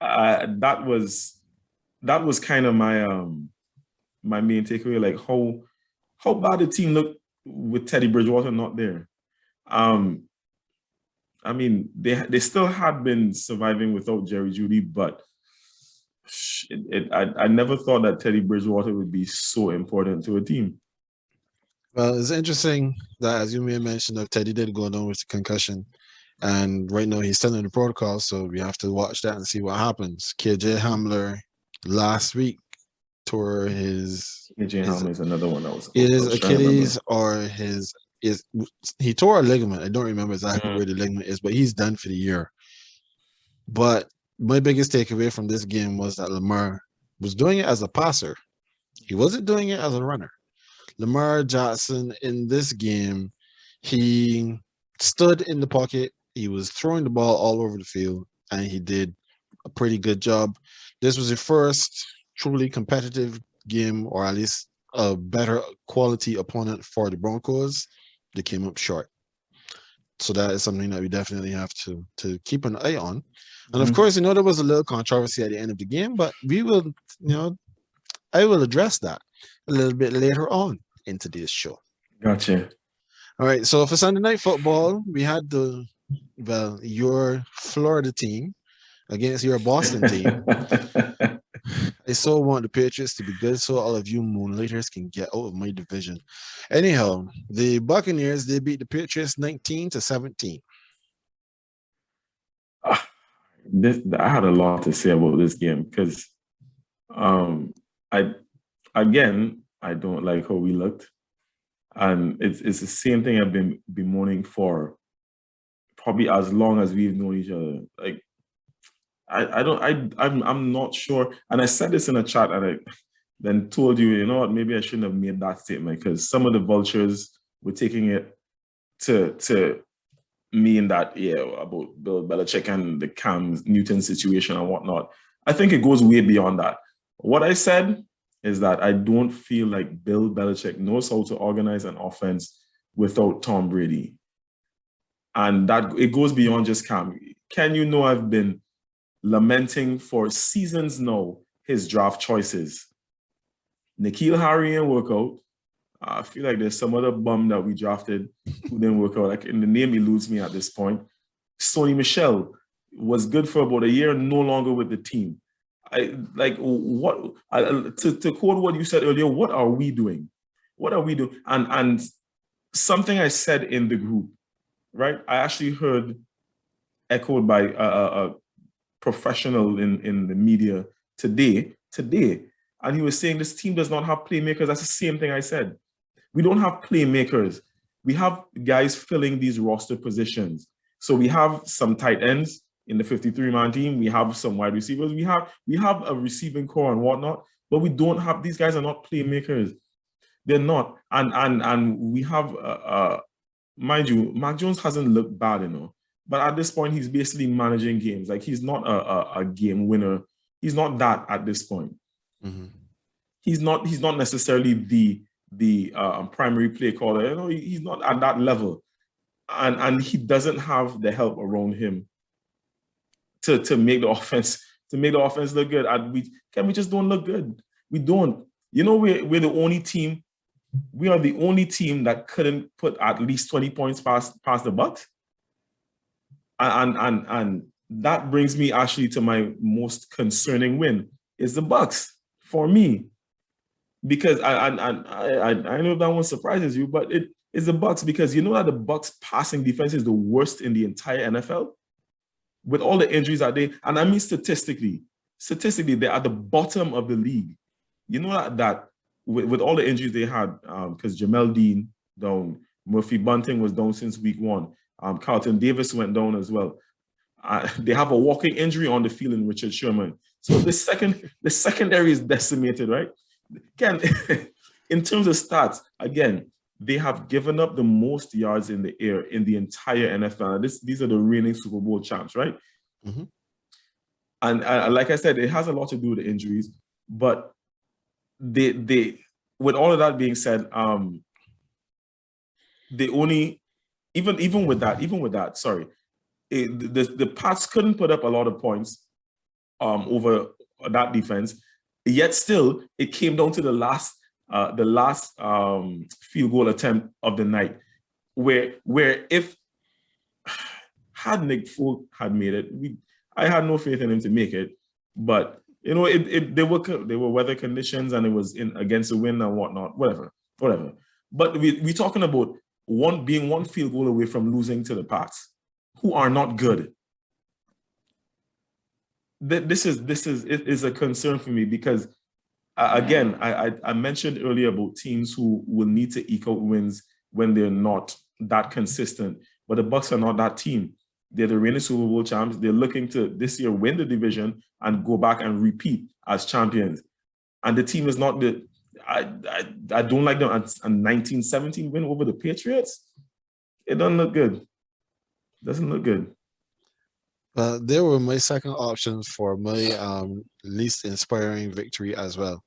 B: that was kind of my main takeaway. Like how bad the team looked with Teddy Bridgewater not there. I mean, they still had been surviving without Jerry Jeudy, but I never thought that Teddy Bridgewater would be so important to a team.
A: Well, it's interesting that, as you may have mentioned, that Teddy did go down with the concussion. And right now he's still in the protocol, so we have to watch that and see what happens. KJ Hamler last week tore his...
B: KJ Hamler is another one that was...
A: His Achilles or he tore a ligament. I don't remember exactly where the ligament is, but he's done for the year. But my biggest takeaway from this game was that Lamar was doing it as a passer. He wasn't doing it as a runner. Lamar Jackson in this game, he stood in the pocket. He was throwing the ball all over the field, and he did a pretty good job. This was the first truly competitive game, or at least a better quality opponent for the Broncos. They came up short. So that is something that we definitely have to keep an eye on. And of course, there was a little controversy at the end of the game, but we will, I will address that a little bit later on in today's show.
B: Gotcha.
A: All right. So for Sunday Night Football, we had your Florida team against your Boston team. I so want the Patriots to be good so all of you Moonlighters can get out of my division. Anyhow, the Buccaneers, they beat the Patriots 19-17.
B: I had a lot to say about this game because I don't like how we looked. And it's the same thing I've been bemoaning for probably as long as we've known each other. Like, I'm not sure. And I said this in a chat, and I then told you, what, maybe I shouldn't have made that statement, because some of the vultures were taking it to mean that, about Bill Belichick and the Cam Newton situation and whatnot. I think it goes way beyond that. What I said is that I don't feel like Bill Belichick knows how to organize an offense without Tom Brady. And that it goes beyond just Cam. I've been lamenting for seasons now his draft choices. N'Keal Harry ain't work out. I feel like there's some other bum that we drafted who didn't work out. Like, the name eludes me at this point. Sony Michel was good for about a year, no longer with the team. To quote what you said earlier, what are we doing? What are we doing? And something I said in the group, right? I actually heard echoed by a professional in the media today, and he was saying this team does not have playmakers. That's the same thing I said. We don't have playmakers. We have guys filling these roster positions. So we have some tight ends in the 53-man team. We have some wide receivers. We have a receiving core and whatnot, but we don't have, these guys are not playmakers. They're not. And we have, mind you, Mac Jones hasn't looked bad, but at this point, he's basically managing games. Like, he's not a game winner. He's not that at this point. Mm-hmm. He's not necessarily the primary play caller. He's not at that level, and he doesn't have the help around him to make the offense look good. And we just don't look good. We don't. We're the only team. We are the only team that couldn't put at least 20 points past the Bucs. And that brings me actually to my most concerning win is the Bucs for me, because I know that one surprises you, but it is the Bucks, because you know that the Bucks passing defense is the worst in the entire NFL with all the injuries that they, and I mean statistically they're at the bottom of the league. You know that with all the injuries they had, because Jamel Dean down, Murphy Bunting was down since week 1, Carlton Davis went down as well. They have a walking injury on the field in Richard Sherman. So the secondary is decimated, right? Again, in terms of stats, again, they have given up the most yards in the air in the entire NFL. These are the reigning Super Bowl champs, right?
A: Mm-hmm.
B: And like I said, it has a lot to do with the injuries. But they with all of that being said, they only even with that, sorry, the Pats couldn't put up a lot of points over that defense. Yet still, it came down to the last field goal attempt of the night, where if had Nick Folk had made it, I had no faith in him to make it. But you know, there were weather conditions, and it was against the wind and whatnot, whatever. But we're talking about being one field goal away from losing to the Pats, who are not good. This is a concern for me, because again, I mentioned earlier about teams who will need to eke out wins when they're not that consistent. But the Bucks are not that team. They're the reigning Super Bowl champs. They're looking to this year win the division and go back and repeat as champions. And the team is not the. I don't like them. A 1917 win over the Patriots. It doesn't look good. Doesn't look good.
A: They were my second options for my least inspiring victory as well.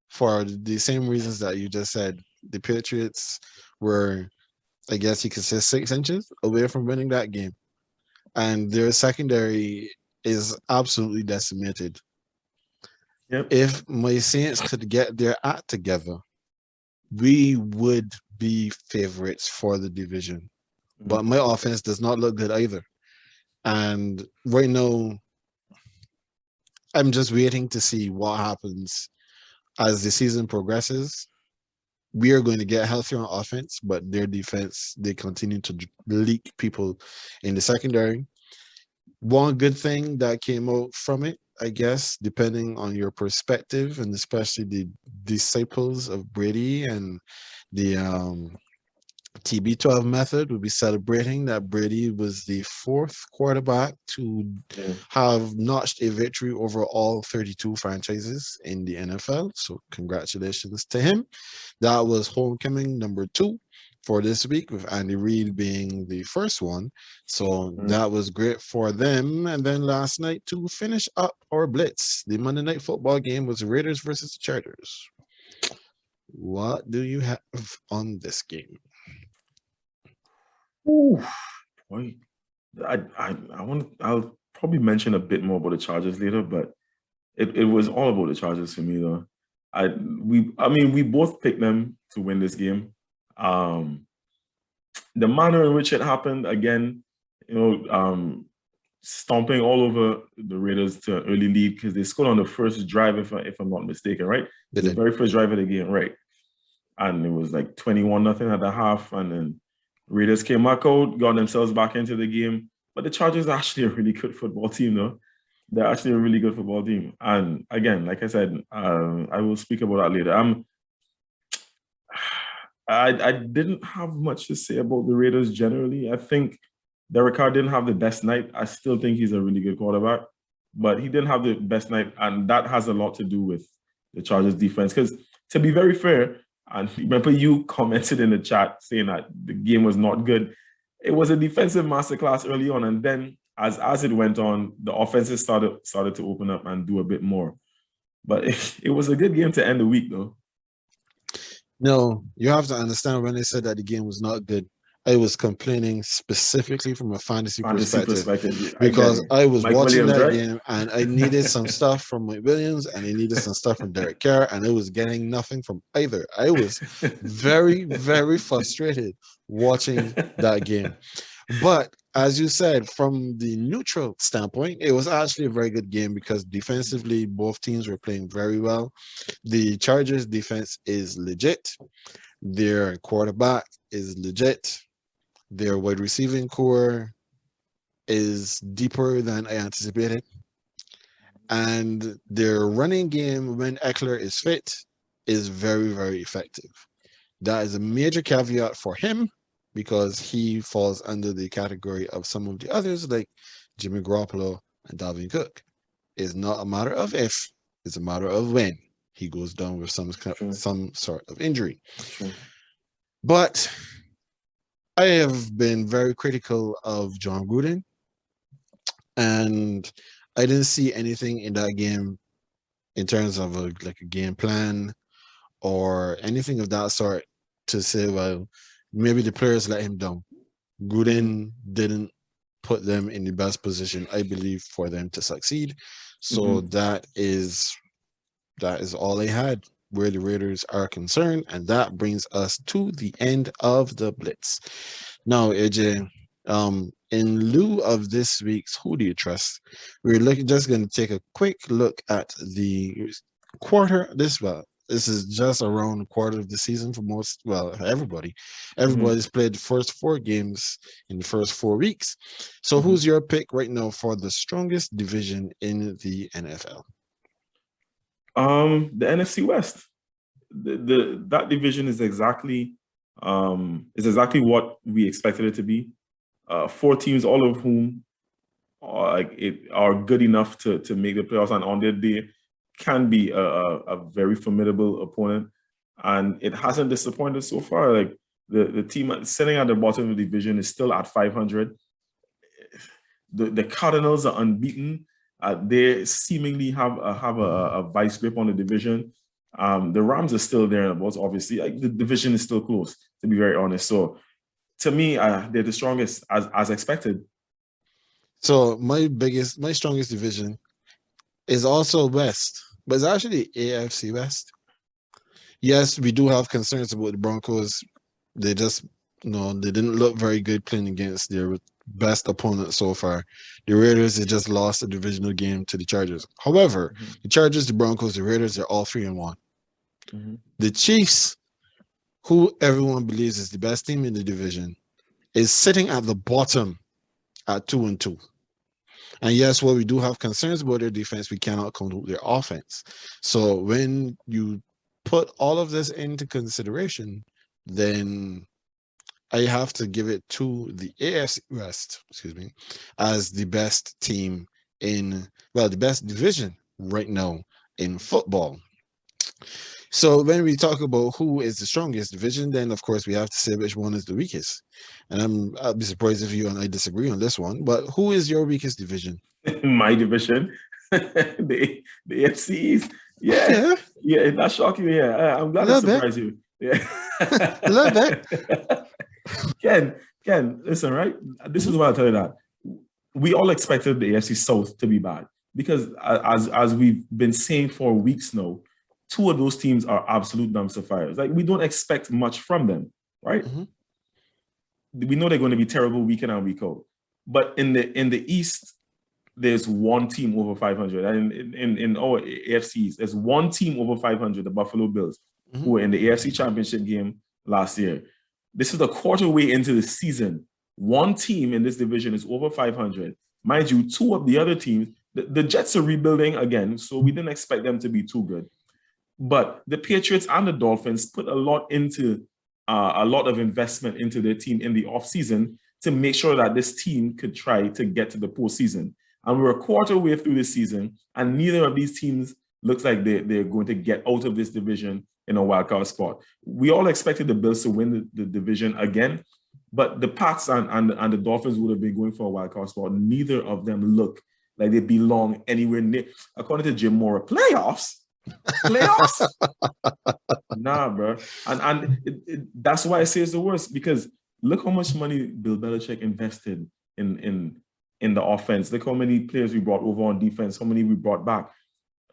A: For the same reasons that you just said, the Patriots were, I guess you could say, 6 inches away from winning that game. And their secondary is absolutely decimated.
B: Yep.
A: If my Saints could get their act together, we would be favorites for the division. Mm-hmm. But my offense does not look good either. And right now, I'm just waiting to see what happens as the season progresses. We are going to get healthier on offense, but their defense, they continue to leak people in the secondary. One good thing that came out from it, I guess, depending on your perspective, and especially the disciples of Brady and the TB12 method, will be celebrating that Brady was the 4th quarterback to have notched a victory over all 32 franchises in the NFL. So congratulations to him. That was homecoming number 2 for this week, with Andy Reid being the first one. So that was great for them. And then last night, to finish up our blitz, the Monday Night Football game was Raiders versus the Chargers. What do you have on this game?
B: Ooh, boy, I'll probably mention a bit more about the Chargers later, but it was all about the Chargers for me though. We both picked them to win this game. The manner in which it happened, again, stomping all over the Raiders to an early lead, because they scored on the first drive, if I'm not mistaken, right? The very first drive of the game, right? And it was like 21-0 at the half, and then Raiders came back out, got themselves back into the game. But the Chargers are actually a really good football team, though. They're actually a really good football team. And again, like I said, I will speak about that later. I didn't have much to say about the Raiders generally. I think Derek Carr didn't have the best night. I still think he's a really good quarterback, but he didn't have the best night, and that has a lot to do with the Chargers defense. Because to be very fair, and remember you commented in the chat saying that the game was not good. It was a defensive masterclass early on, and then as it went on, the offenses started to open up and do a bit more. But it was a good game to end the week, though.
A: No, you have to understand, when they said that the game was not good, I was complaining specifically from a fantasy perspective, because I was Mike watching Williams, that game, and I needed some stuff from Mike Williams, and I needed some stuff from Derek Carr, and I was getting nothing from either. I was very, very frustrated watching that game. But as you said, from the neutral standpoint, it was actually a very good game because defensively, both teams were playing very well. The Chargers defense is legit. Their quarterback is legit. Their wide receiving core is deeper than I anticipated. And their running game, when Eckler is fit, is very, very effective. That is a major caveat for him because he falls under the category of some of the others, like Jimmy Garoppolo and Dalvin Cook. It's not a matter of if, it's a matter of when he goes down with some sort of injury.
B: Sure.
A: But I have been very critical of John Gruden, and I didn't see anything in that game in terms of a game plan or anything of that sort to say, well, maybe the players let him down. Gruden didn't put them in the best position, I believe, for them to succeed. So that is all I had where the Raiders are concerned, and that brings us to the end of the Blitz. Now, AJ, in lieu of this week's Who Do You Trust, we're just going to take a quick look at the quarter. This is just around a quarter of the season for everybody. Everybody's played the first 4 games in the first 4 weeks. So who's your pick right now for the strongest division in the NFL?
B: The NFC West. That division is exactly what we expected it to be. 4 teams, all of whom are good enough to make the playoffs, and on their day can be a very formidable opponent. And it hasn't disappointed so far. Like the team sitting at the bottom of the division is still at 500. The Cardinals are unbeaten. They seemingly have a vice grip on the division. The Rams are still there, but obviously the division is still close, to be very honest. So to me, they're the strongest as expected.
A: So my strongest division is also West, but it's actually AFC West. Yes, we do have concerns about the Broncos. They just, they didn't look very good playing against their best opponent so far. The Raiders, they just lost a divisional game to the Chargers. However, the Chargers, the Broncos, the Raiders, they're all 3-1. The Chiefs, who everyone believes is the best team in the division, is sitting at the bottom at 2-2. And yes, while we do have concerns about their defense, we cannot control their offense. So when you put all of this into consideration, then I have to give it to the AFC West, as the best team the best division right now in football. So when we talk about who is the strongest division, then of course we have to say which one is the weakest. And I'll be surprised if you and I disagree on this one, but who is your weakest division?
B: My division, the AFCs. Yeah, that's shocking. Yeah, I'm glad to surprise you. Yeah,
A: a little bit.
B: Ken, listen, right? This is what I'll tell you that we all expected the AFC South to be bad because as we've been saying for weeks now, 2 of those teams are absolute dumpster fires. Like we don't expect much from them, right? We know they're going to be terrible week in and week out. But in the East, there's 1 team over 500. And in our AFCs, there's 1 team over 500, the Buffalo Bills, who were in the AFC Championship game last year. This is a quarter way into the season. 1 team in this division is over 500. Mind you, 2 of the other teams, the Jets are rebuilding again, so we didn't expect them to be too good. But the Patriots and the Dolphins put a lot of investment into their team in the offseason to make sure that this team could try to get to the postseason. And we're a quarter way through the season, and neither of these teams looks like they're going to get out of this division in a wildcard spot. We all expected the Bills to win the division again, but the Pats and the Dolphins would have been going for a wildcard spot. Neither of them look like they belong anywhere near, according to Jim Mora, playoffs. Nah, bro. And that's why I say it's the worst, because look how much money Bill Belichick invested in the offense. Look how many players we brought over on defense, how many we brought back.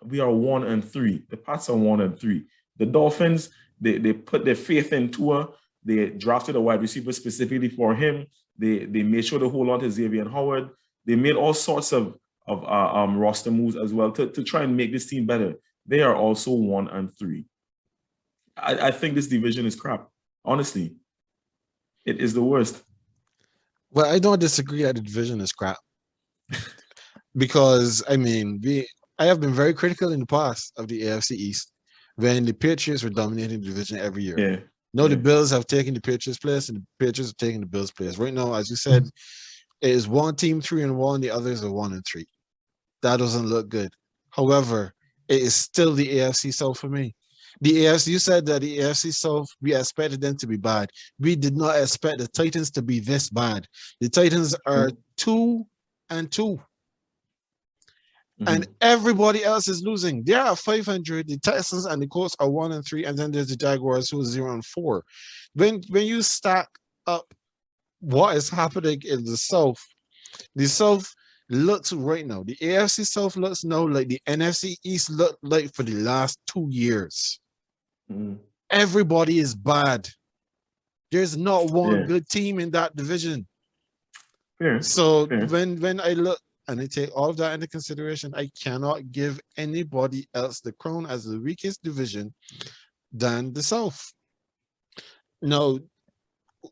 B: We are 1-3. The Pats are 1-3. The Dolphins, they put their faith in Tua. They drafted a wide receiver specifically for him. They made sure to hold on to Xavier and Howard. They made all sorts of roster moves as well to try and make this team better. They are also 1-3. I think this division is crap. Honestly, it is the worst.
A: Well, I don't disagree that the division is crap. Because, I mean, I have been very critical in the past of the AFC East when the Patriots were dominating the division every year.
B: Yeah.
A: No, the Bills have taken the Patriots' place, and the Patriots have taken the Bills' place. Right now, as you said, it is one team 3-1, the others are 1-3. That doesn't look good. However, it is still the AFC South for me. The AFC, you said that the AFC South, we expected them to be bad. We did not expect the Titans to be this bad. The Titans are 2-2. And everybody else is losing. They are 500. The Texans and the Colts are 1-3, and then there's the Jaguars who are 0-4. When you stack up what is happening in the South looks right now. The AFC South looks now like the NFC East looked like for the last 2 years. Everybody is bad. There's not one good team in that division. So when I look and I take all of that into consideration, I cannot give anybody else the crown as the weakest division than the South. Now,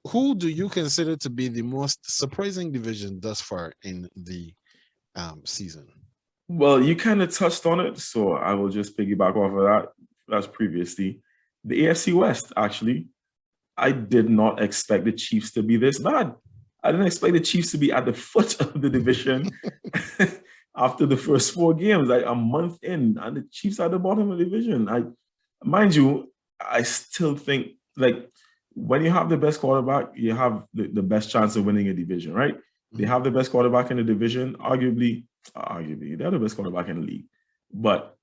A: who do you consider to be the most surprising division thus far in the season?
B: Well, you kind of touched on it, so I will just piggyback off of that as previously. The AFC West, actually, I did not expect the Chiefs to be this bad. I didn't expect the Chiefs to be at the foot of the division after the first 4 games, like a month in, and the Chiefs are at the bottom of the division. Mind you, I still think, like, when you have the best quarterback, you have the best chance of winning a division, right? They have the best quarterback in the division. Arguably, they're the best quarterback in the league, but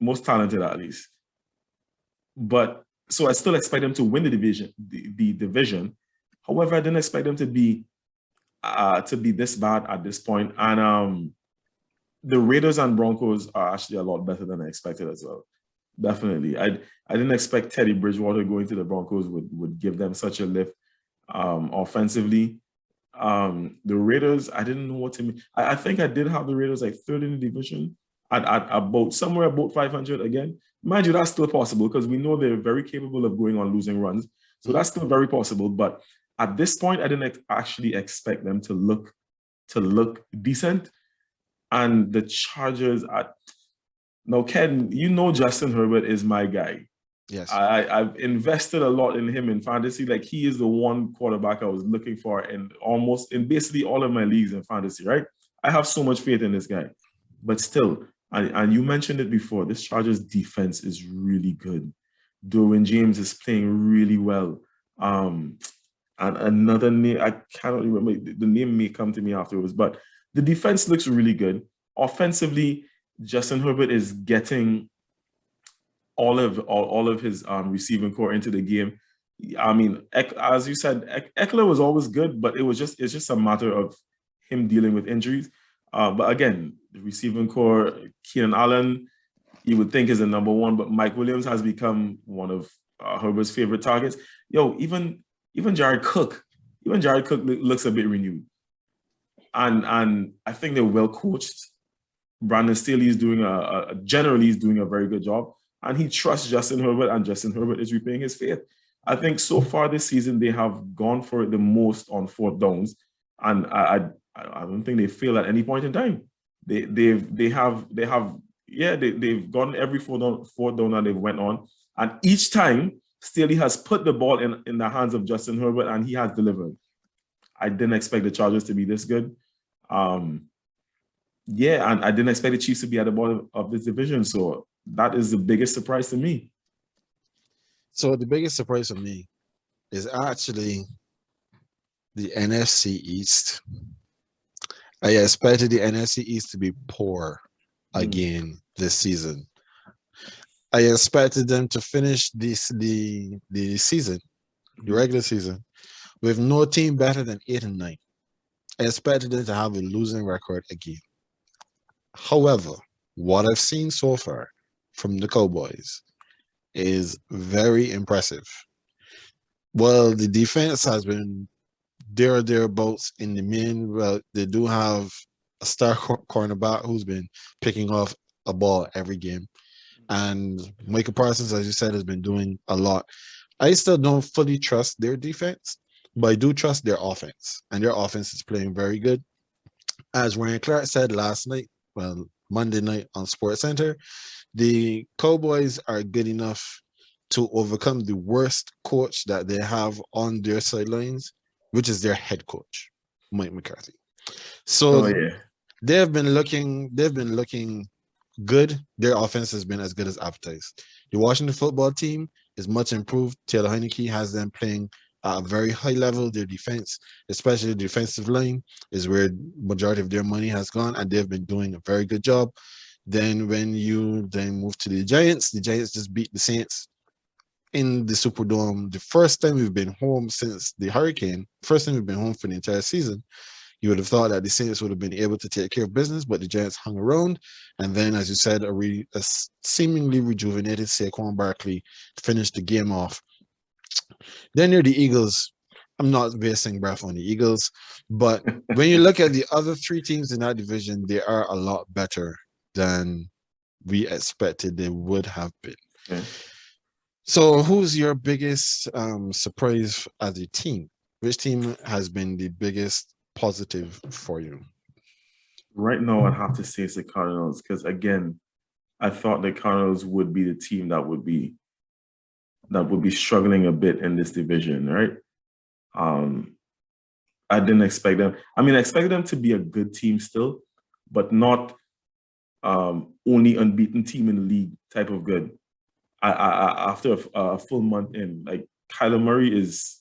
B: most talented at least. But so I still expect them to win the division. The division. However, I didn't expect them to be this bad at this point. And the Raiders and Broncos are actually a lot better than I expected as well. Definitely, I didn't expect Teddy Bridgewater going to the Broncos would give them such a lift offensively. The Raiders, I didn't know what to mean. I think I did have the Raiders like third in the division at about somewhere about 500 again. Mind you, that's still possible because we know they're very capable of going on losing runs. So that's still very possible. But at this point, I didn't actually expect them to look decent. And the Chargers now, Ken, you know Justin Herbert is my guy.
A: Yes.
B: I've invested a lot in him in fantasy. Like, he is the one quarterback I was looking for in basically all of my leagues in fantasy, right? I have so much faith in this guy. But still, and you mentioned it before, this Chargers defense is really good. Derwin James is playing really well. And another name, I cannot remember, the name may come to me afterwards, but the defense looks really good. Offensively, Justin Herbert is getting all of his receiving core into the game. I mean, as you said, Eckler was always good, but it's just a matter of him dealing with injuries. But again, the receiving core, Keenan Allen, you would think is the number one, but Mike Williams has become one of Herbert's favorite targets. Even Jared Cook looks a bit renewed, and I think they're well coached. Brandon Staley is generally doing a very good job, and he trusts Justin Herbert, and Justin Herbert is repaying his faith. I think so far this season they have gone for it the most on 4th downs, and I don't think they failed at any point in time. They've gone every 4th down that they went on, and each time Staley has put the ball in the hands of Justin Herbert, and he has delivered. I didn't expect the Chargers to be this good. And I didn't expect the Chiefs to be at the bottom of this division. So that is the biggest surprise to me.
A: So the biggest surprise for me is actually the NFC East. I expected the NFC East to be poor again this season. I expected them to finish the season, the regular season, with no team better than 8-9. I expected them to have a losing record again. However, what I've seen so far from the Cowboys is very impressive. Well, the defense has been there or thereabouts in the main. Well, they do have a star cornerback who's been picking off a ball every game. And Michael Parsons, as you said, has been doing a lot. I still don't fully trust their defense, but I do trust their offense. And their offense is playing very good. As Ryan Clark said last night, well, Monday night on Sports Center, the Cowboys are good enough to overcome the worst coach that they have on their sidelines, which is their head coach, Mike McCarthy. So
B: Oh yeah.
A: they've been looking good. Their offense has been as good as advertised. The Washington football team is much improved. Taylor Heineke has them playing at a very high level. Their defense, especially the defensive line, is where majority of their money has gone, and they've been doing a very good job. Then when you then move to the Giants just beat the Saints in the Superdome. The first time we've been home since the hurricane, first time we've been home for the entire season. You would have thought that the Saints would have been able to take care of business, but the Giants hung around. And then, as you said, a seemingly rejuvenated Saquon Barkley finished the game off. Then you're the Eagles. I'm not wasting breath on the Eagles, but when you look at the other three teams in that division, they are a lot better than we expected they would have been.
B: Yeah.
A: So, who's your biggest surprise as a team? Which team has been the biggest positive for you?
B: Right now, I'd have to say it's the Cardinals because again, I thought the Cardinals would be the team that would be struggling a bit in this division, right? I didn't expect them. I mean, I expected them to be a good team still, but not only unbeaten team in the league type of good. After a full month in, like Kyler Murray is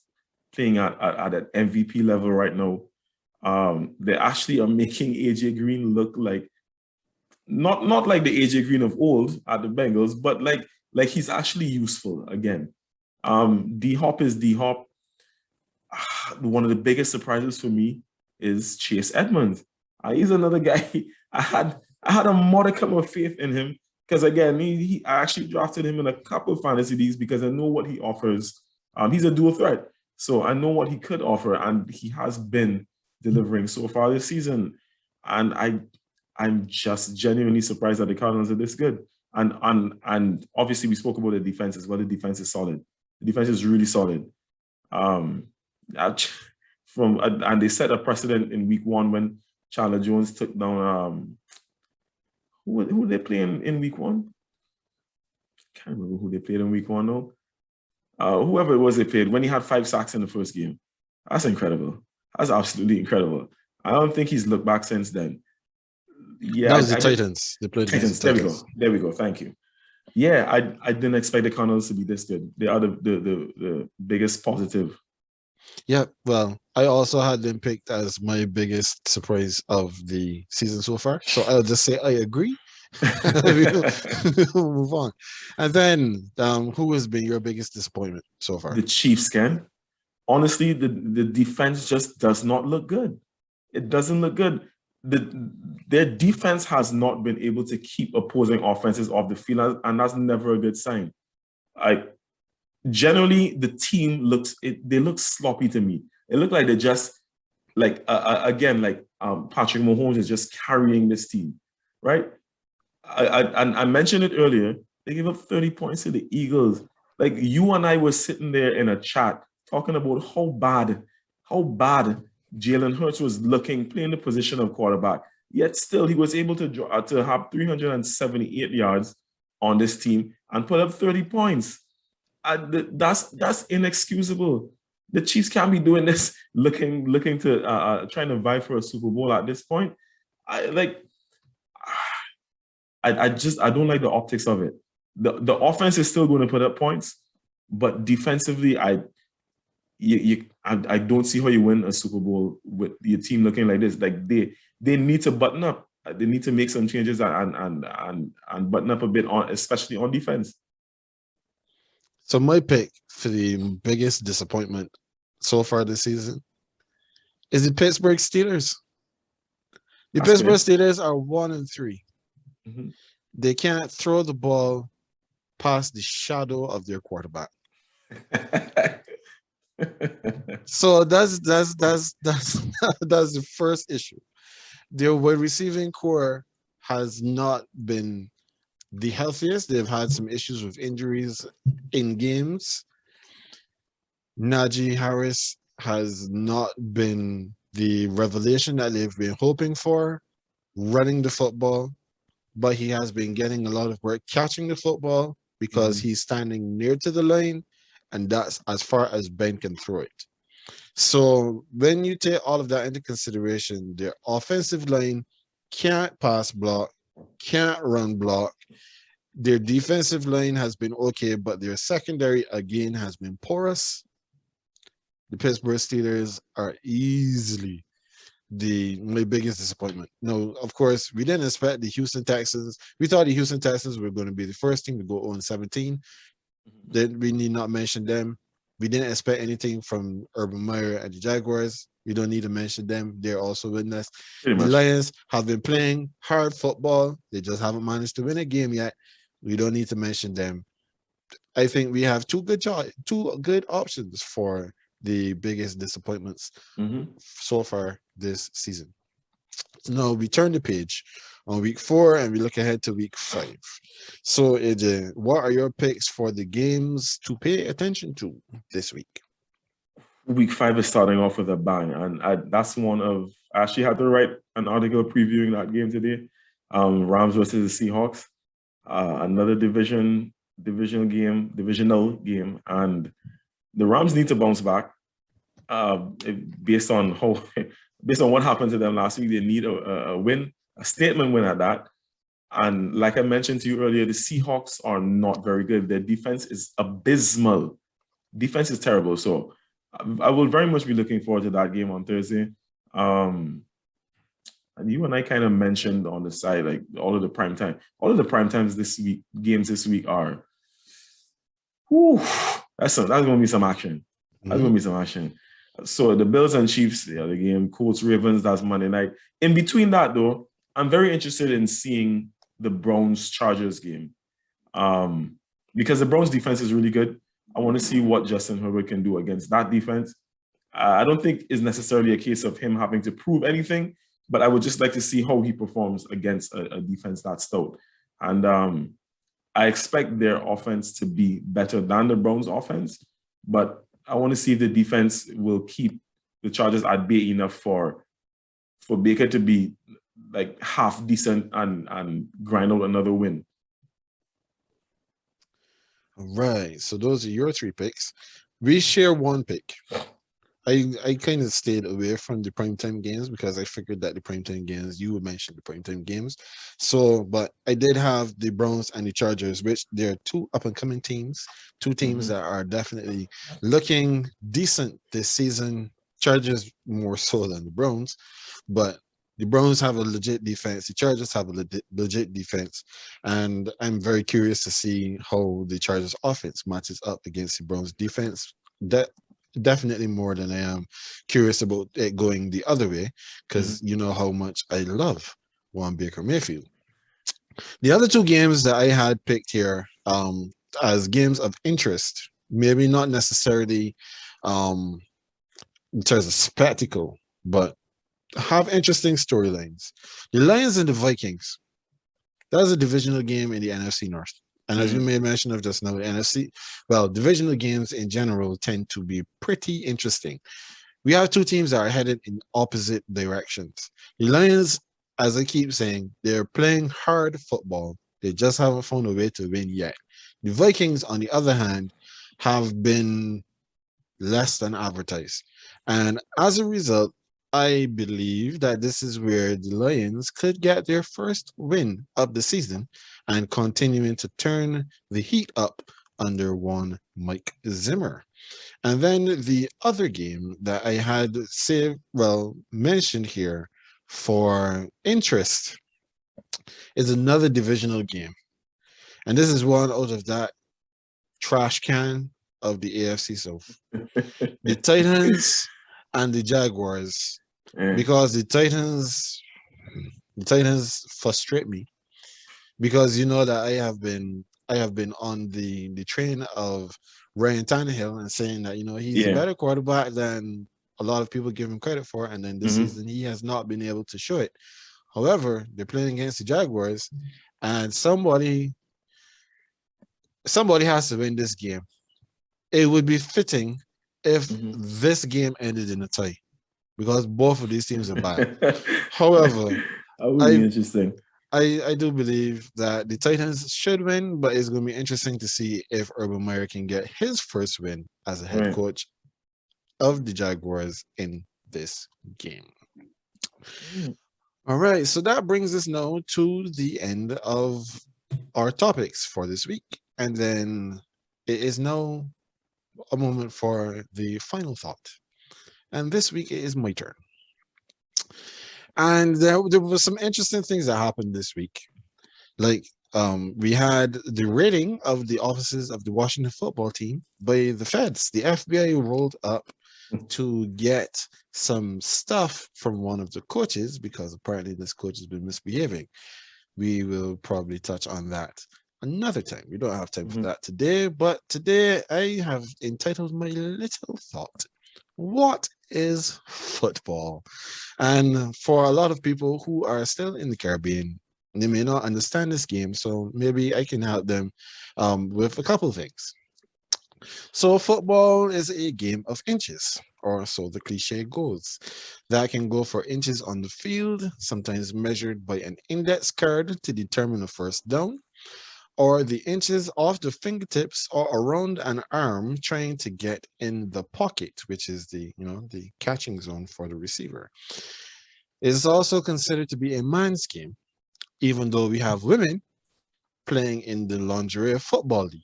B: playing at an MVP level right now. They actually are making AJ Green look like not like the AJ Green of old at the Bengals, but like he's actually useful again. D Hop is D Hop. One of the biggest surprises for me is Chase Edmonds. He's another guy. I had a modicum of faith in him because again, I actually drafted him in a couple of fantasy leagues because I know what he offers. He's a dual threat, so I know what he could offer, and he has been delivering so far this season. And I'm just genuinely surprised that the Cardinals are this good. And obviously we spoke about the defense as well. The defense is solid. The defense is really solid. And they set a precedent in week 1 when Chandler Jones took down who they playing in week 1? Can't remember who they played in week 1 though. Whoever it was they played when he had 5 sacks in the first game. That's incredible. That's absolutely incredible. I don't think he's looked back since then. Yeah,
A: that was the Titans. They played
B: Titans.
A: The Titans.
B: There we go. Thank you. Yeah, I didn't expect the Cardinals to be this good. They are the biggest positive.
A: Yeah, well, I also had them picked as my biggest surprise of the season so far. So I'll just say I agree. We'll move on. And then, who has been your biggest disappointment so far?
B: The Chiefs, Ken. Honestly, the defense just does not look good. It doesn't look good. Their defense has not been able to keep opposing offenses off the field, and that's never a good sign. Generally, the team they look sloppy to me. It looked like they're just like Patrick Mahomes is just carrying this team, right? I mentioned it earlier. They gave up 30 points to the Eagles. Like you and I were sitting there in a chat talking about how bad Jalen Hurts was looking, playing the position of quarterback. Yet still, he was able to have 378 yards on this team and put up 30 points. That's inexcusable. The Chiefs can't be doing this, looking to trying to vie for a Super Bowl at this point. I don't like the optics of it. The offense is still going to put up points, but defensively, I don't see how you win a Super Bowl with your team looking like this. Like they need to button up. They need to make some changes and button up a bit on, especially on defense.
A: So my pick for the biggest disappointment so far this season is the Pittsburgh Steelers. The Pittsburgh Steelers are 1-3.
B: Mm-hmm.
A: They can't throw the ball past the shadow of their quarterback. So that's the first issue. Their wide receiving core has not been the healthiest. They've had some issues with injuries in games. Najee Harris has not been the revelation that they've been hoping for running the football, but he has been getting a lot of work catching the football because
B: Mhm.
A: he's standing near to the line, and that's as far as Ben can throw it. So when you take all of that into consideration, their offensive line can't pass block, can't run block. Their defensive line has been okay, but their secondary again has been porous. The Pittsburgh Steelers are easily my biggest disappointment. No, of course, we didn't expect the Houston Texans. We thought the Houston Texans were going to be the first team to go on 17. Then we need not mention them. We didn't expect anything from Urban Meyer and the Jaguars. We don't need to mention them. They're also with us.
B: Pretty
A: The
B: much.
A: Lions have been playing hard football. They just haven't managed to win a game yet. We don't need to mention them. I think we have two good options for the biggest disappointments
B: Mhm.
A: so far this season. Now we turn the page on week 4 and we look ahead to week 5. So, AJ, what are your picks for the games to pay attention to this week?
B: Week 5 is starting off with a bang, and that's one of I actually had to write an article previewing that game today. Rams versus the Seahawks, another divisional game, and the Rams need to bounce back. Based on how, based on what happened to them last week, they need a win, a statement win at that. And like I mentioned to you earlier, the Seahawks are not very good. Their defense is abysmal. Defense is terrible. So I will very much be looking forward to that game on Thursday. And you and I kind of mentioned on the side, like all of the prime times this week, games this week are, whew, that's gonna be some action. That's
A: Mm-hmm.
B: gonna be some action. So the Bills and Chiefs, the game, Colts Ravens, that's Monday night. In between that, though, I'm very interested in seeing the Browns Chargers game. Because the Browns defense is really good. I want to see what Justin Herbert can do against that defense. I don't think it's necessarily a case of him having to prove anything, but I would just like to see how he performs against a defense that's stout. And I expect their offense to be better than the Browns offense, but I want to see if the defense will keep the Chargers at bay enough for Baker to be like half decent and grind out another win.
A: All right. So those are your 3 picks. We share one pick. I kind of stayed away from the primetime games because I figured that the primetime games, you would mention the primetime games. So, but I did have the Browns and the Chargers, which they're 2 up and coming teams, 2 teams that are definitely looking decent this season. Chargers more so than the Browns, but the Browns have a legit defense. The Chargers have a legit defense. And I'm very curious to see how the Chargers offense matches up against the Browns defense. That definitely more than I am curious about it going the other way, because you know how much I love Juan Baker Mayfield. The other 2 games that I had picked here as games of interest, maybe not necessarily um, in terms of spectacle, but have interesting storylines. The Lions and the Vikings. That's a divisional game in the NFC North. And as you made mention of just now, the NFC, well, divisional games in general tend to be pretty interesting. We have 2 teams that are headed in opposite directions. The Lions, as I keep saying, they're playing hard football. They just haven't found a way to win yet. The Vikings, on the other hand, have been less than advertised. And as a result, I believe that this is where the Lions could get their first win of the season and continuing to turn the heat up under one Mike Zimmer. And then the other game that I had mentioned here for interest is another divisional game. And this is one out of that trash can of the AFC South. The Titans and the Jaguars, because the Titans frustrate me because you know that I have been I have been on the train of Ryan Tannehill and saying that he's a
B: Yeah.
A: better quarterback than a lot of people give him credit for, and then this
B: Mm-hmm.
A: season he has not been able to show it. However, they're playing against the Jaguars, and somebody has to win this game. It would be fitting if
B: Mm-hmm.
A: this game ended in a tie because both of these teams are bad.
B: That
A: However,
B: would be
A: I
B: interesting.
A: I do believe that the Titans should win, but it's going to be interesting to see if Urban Meyer can get his first win as a head
B: Right.
A: coach of the Jaguars in this game.
B: Mm.
A: All right, so that brings us now to the end of our topics for this week. And then it is now a moment for the final thought. And this week it is my turn. And there was some interesting things that happened this week. Like we had the raiding of the offices of the Washington football team by the feds. The FBI rolled up to get some stuff from one of the coaches because apparently this coach has been misbehaving. We will probably touch on that another time. We don't have time for
B: Mm-hmm.
A: that today, but today I have entitled my little thought. What is football? And for a lot of people who are still in the Caribbean, they may not understand this game, so maybe I can help them with a couple of things. So, football is a game of inches, or so the cliche goes. That can go for inches on the field, sometimes measured by an index card to determine a first down, or the inches off the fingertips or around an arm trying to get in the pocket, which is the catching zone for the receiver. It is also considered to be a man's game, even though we have women playing in the lingerie football league,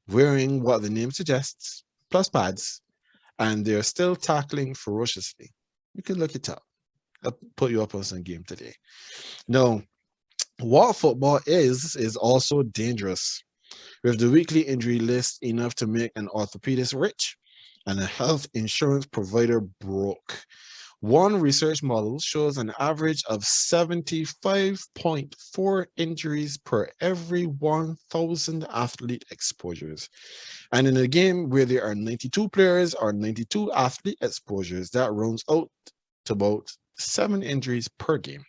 A: wearing what the name suggests, plus pads, and they're still tackling ferociously. You can look it up. I'll put you up on some game today. No, what football is also dangerous, with the weekly injury list enough to make an orthopedist rich and a health insurance provider broke. One research model shows an average of 75.4 injuries per every 1,000 athlete exposures. And in a game where there are 92 players or 92 athlete exposures, that rounds out to about 7 injuries per game.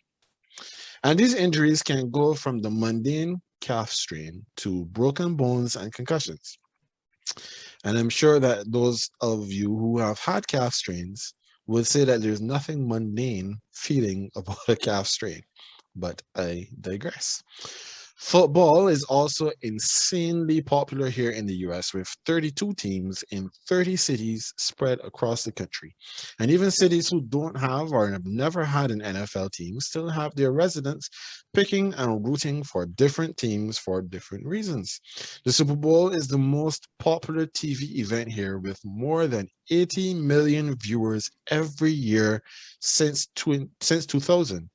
A: And these injuries can go from the mundane calf strain to broken bones and concussions. And I'm sure that those of you who have had calf strains would say that there's nothing mundane feeling about a calf strain. But I digress. Football is also insanely popular here in the US with 32 teams in 30 cities spread across the country. And even cities who don't have or have never had an NFL team still have their residents picking and rooting for different teams for different reasons. The Super Bowl is the most popular TV event here with more than 80 million viewers every year since 2000,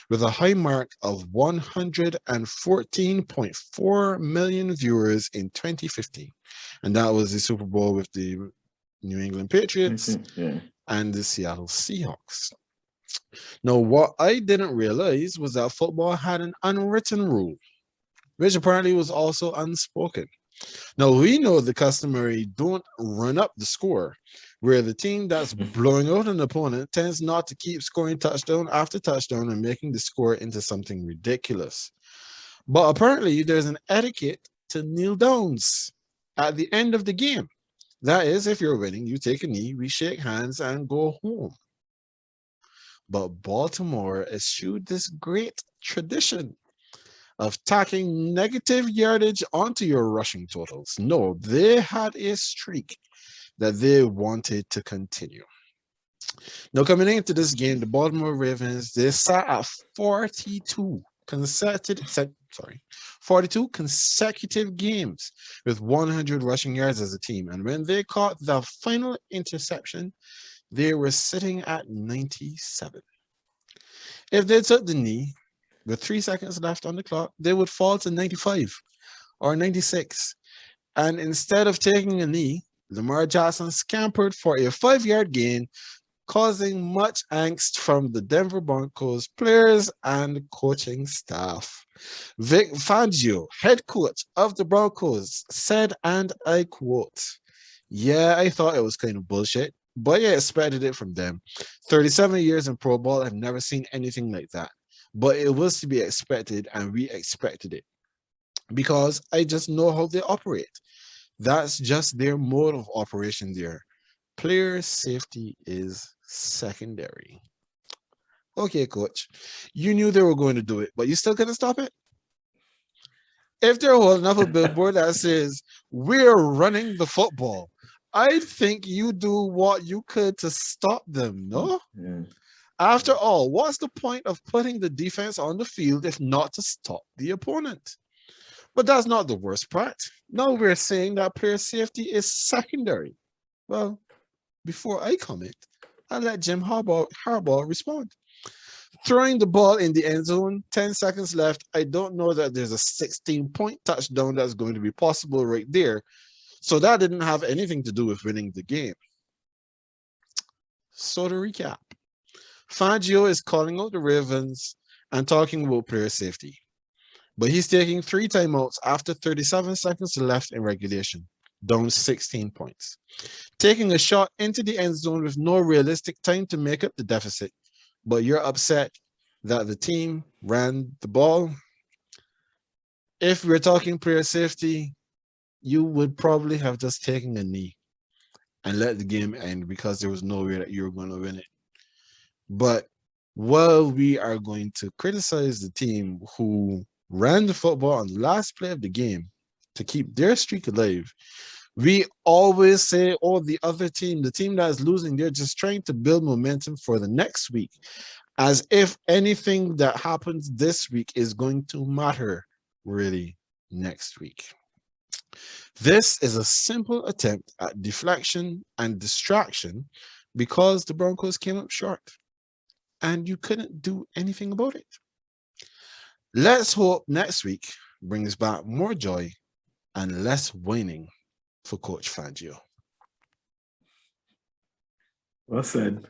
A: with a high mark of 114.4 million viewers in 2015. And that was the Super Bowl with the New England Patriots
B: Yeah.
A: and the Seattle Seahawks. Now, what I didn't realize was that football had an unwritten rule, which apparently was also unspoken. Now, we know the customary don't run up the score, where the team that's blowing out an opponent tends not to keep scoring touchdown after touchdown and making the score into something ridiculous. But apparently, there's an etiquette to kneel downs at the end of the game. That is, if you're winning, you take a knee, we shake hands, and go home. But Baltimore eschewed this great tradition of tacking negative yardage onto your rushing totals. No, they had a streak that they wanted to continue. Now, coming into this game, the Baltimore Ravens, they sat at 42 consecutive games with 100 rushing yards as a team. And when they caught the final interception, they were sitting at 97. If they took the knee with 3 seconds left on the clock, they would fall to 95 or 96. And instead of taking a knee, Lamar Jackson scampered for a 5-yard gain causing much angst from the Denver Broncos players and coaching staff. Vic Fangio, head coach of the Broncos, said, and I quote, "Yeah, I thought it was kind of bullshit, but I expected it from them. 37 years in pro ball, I've never seen anything like that. But it was to be expected, and we expected it. Because I just know how they operate. That's just their mode of operation there. Player safety is secondary." Okay, coach. You knew they were going to do it, but you still couldn't stop it? If they're holding up a billboard that says, "We're running the football," I think you do what you could to stop them, no?
B: Yeah.
A: After all, what's the point of putting the defense on the field if not to stop the opponent? But that's not the worst part. Now we're saying that player safety is secondary. Well, before I comment, I'll let Jim Harbaugh respond. Throwing the ball in the end zone, 10 seconds left. I don't know that there's a 16-point touchdown that's going to be possible right there. So that didn't have anything to do with winning the game. So to recap, Fangio is calling out the Ravens and talking about player safety. But he's taking 3 timeouts after 37 seconds left in regulation, down 16 points. Taking a shot into the end zone with no realistic time to make up the deficit. But you're upset that the team ran the ball. If we're talking player safety, you would probably have just taken a knee and let the game end because there was no way that you were going to win it. But while we are going to criticize the team who ran the football on the last play of the game to keep their streak alive, we always say, oh, the other team, the team that is losing, they're just trying to build momentum for the next week, as if anything that happens this week is going to matter really next week. This is a simple attempt at deflection and distraction because the Broncos came up short and you couldn't do anything about it. Let's hope next week brings back more joy and less whining for Coach Fangio.
B: Well said.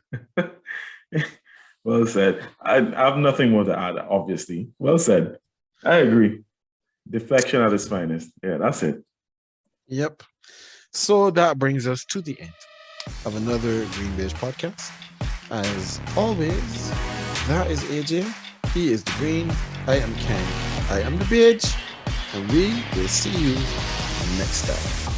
B: Well said. I have nothing more to add, obviously. Well said. I agree. Deflection at its finest. Yeah, that's it.
A: Yep. So that brings us to the end of another GreenBaje podcast. As always, that is AJ. He is the Green. I am Ken. I am the Beige. And we will see you next time.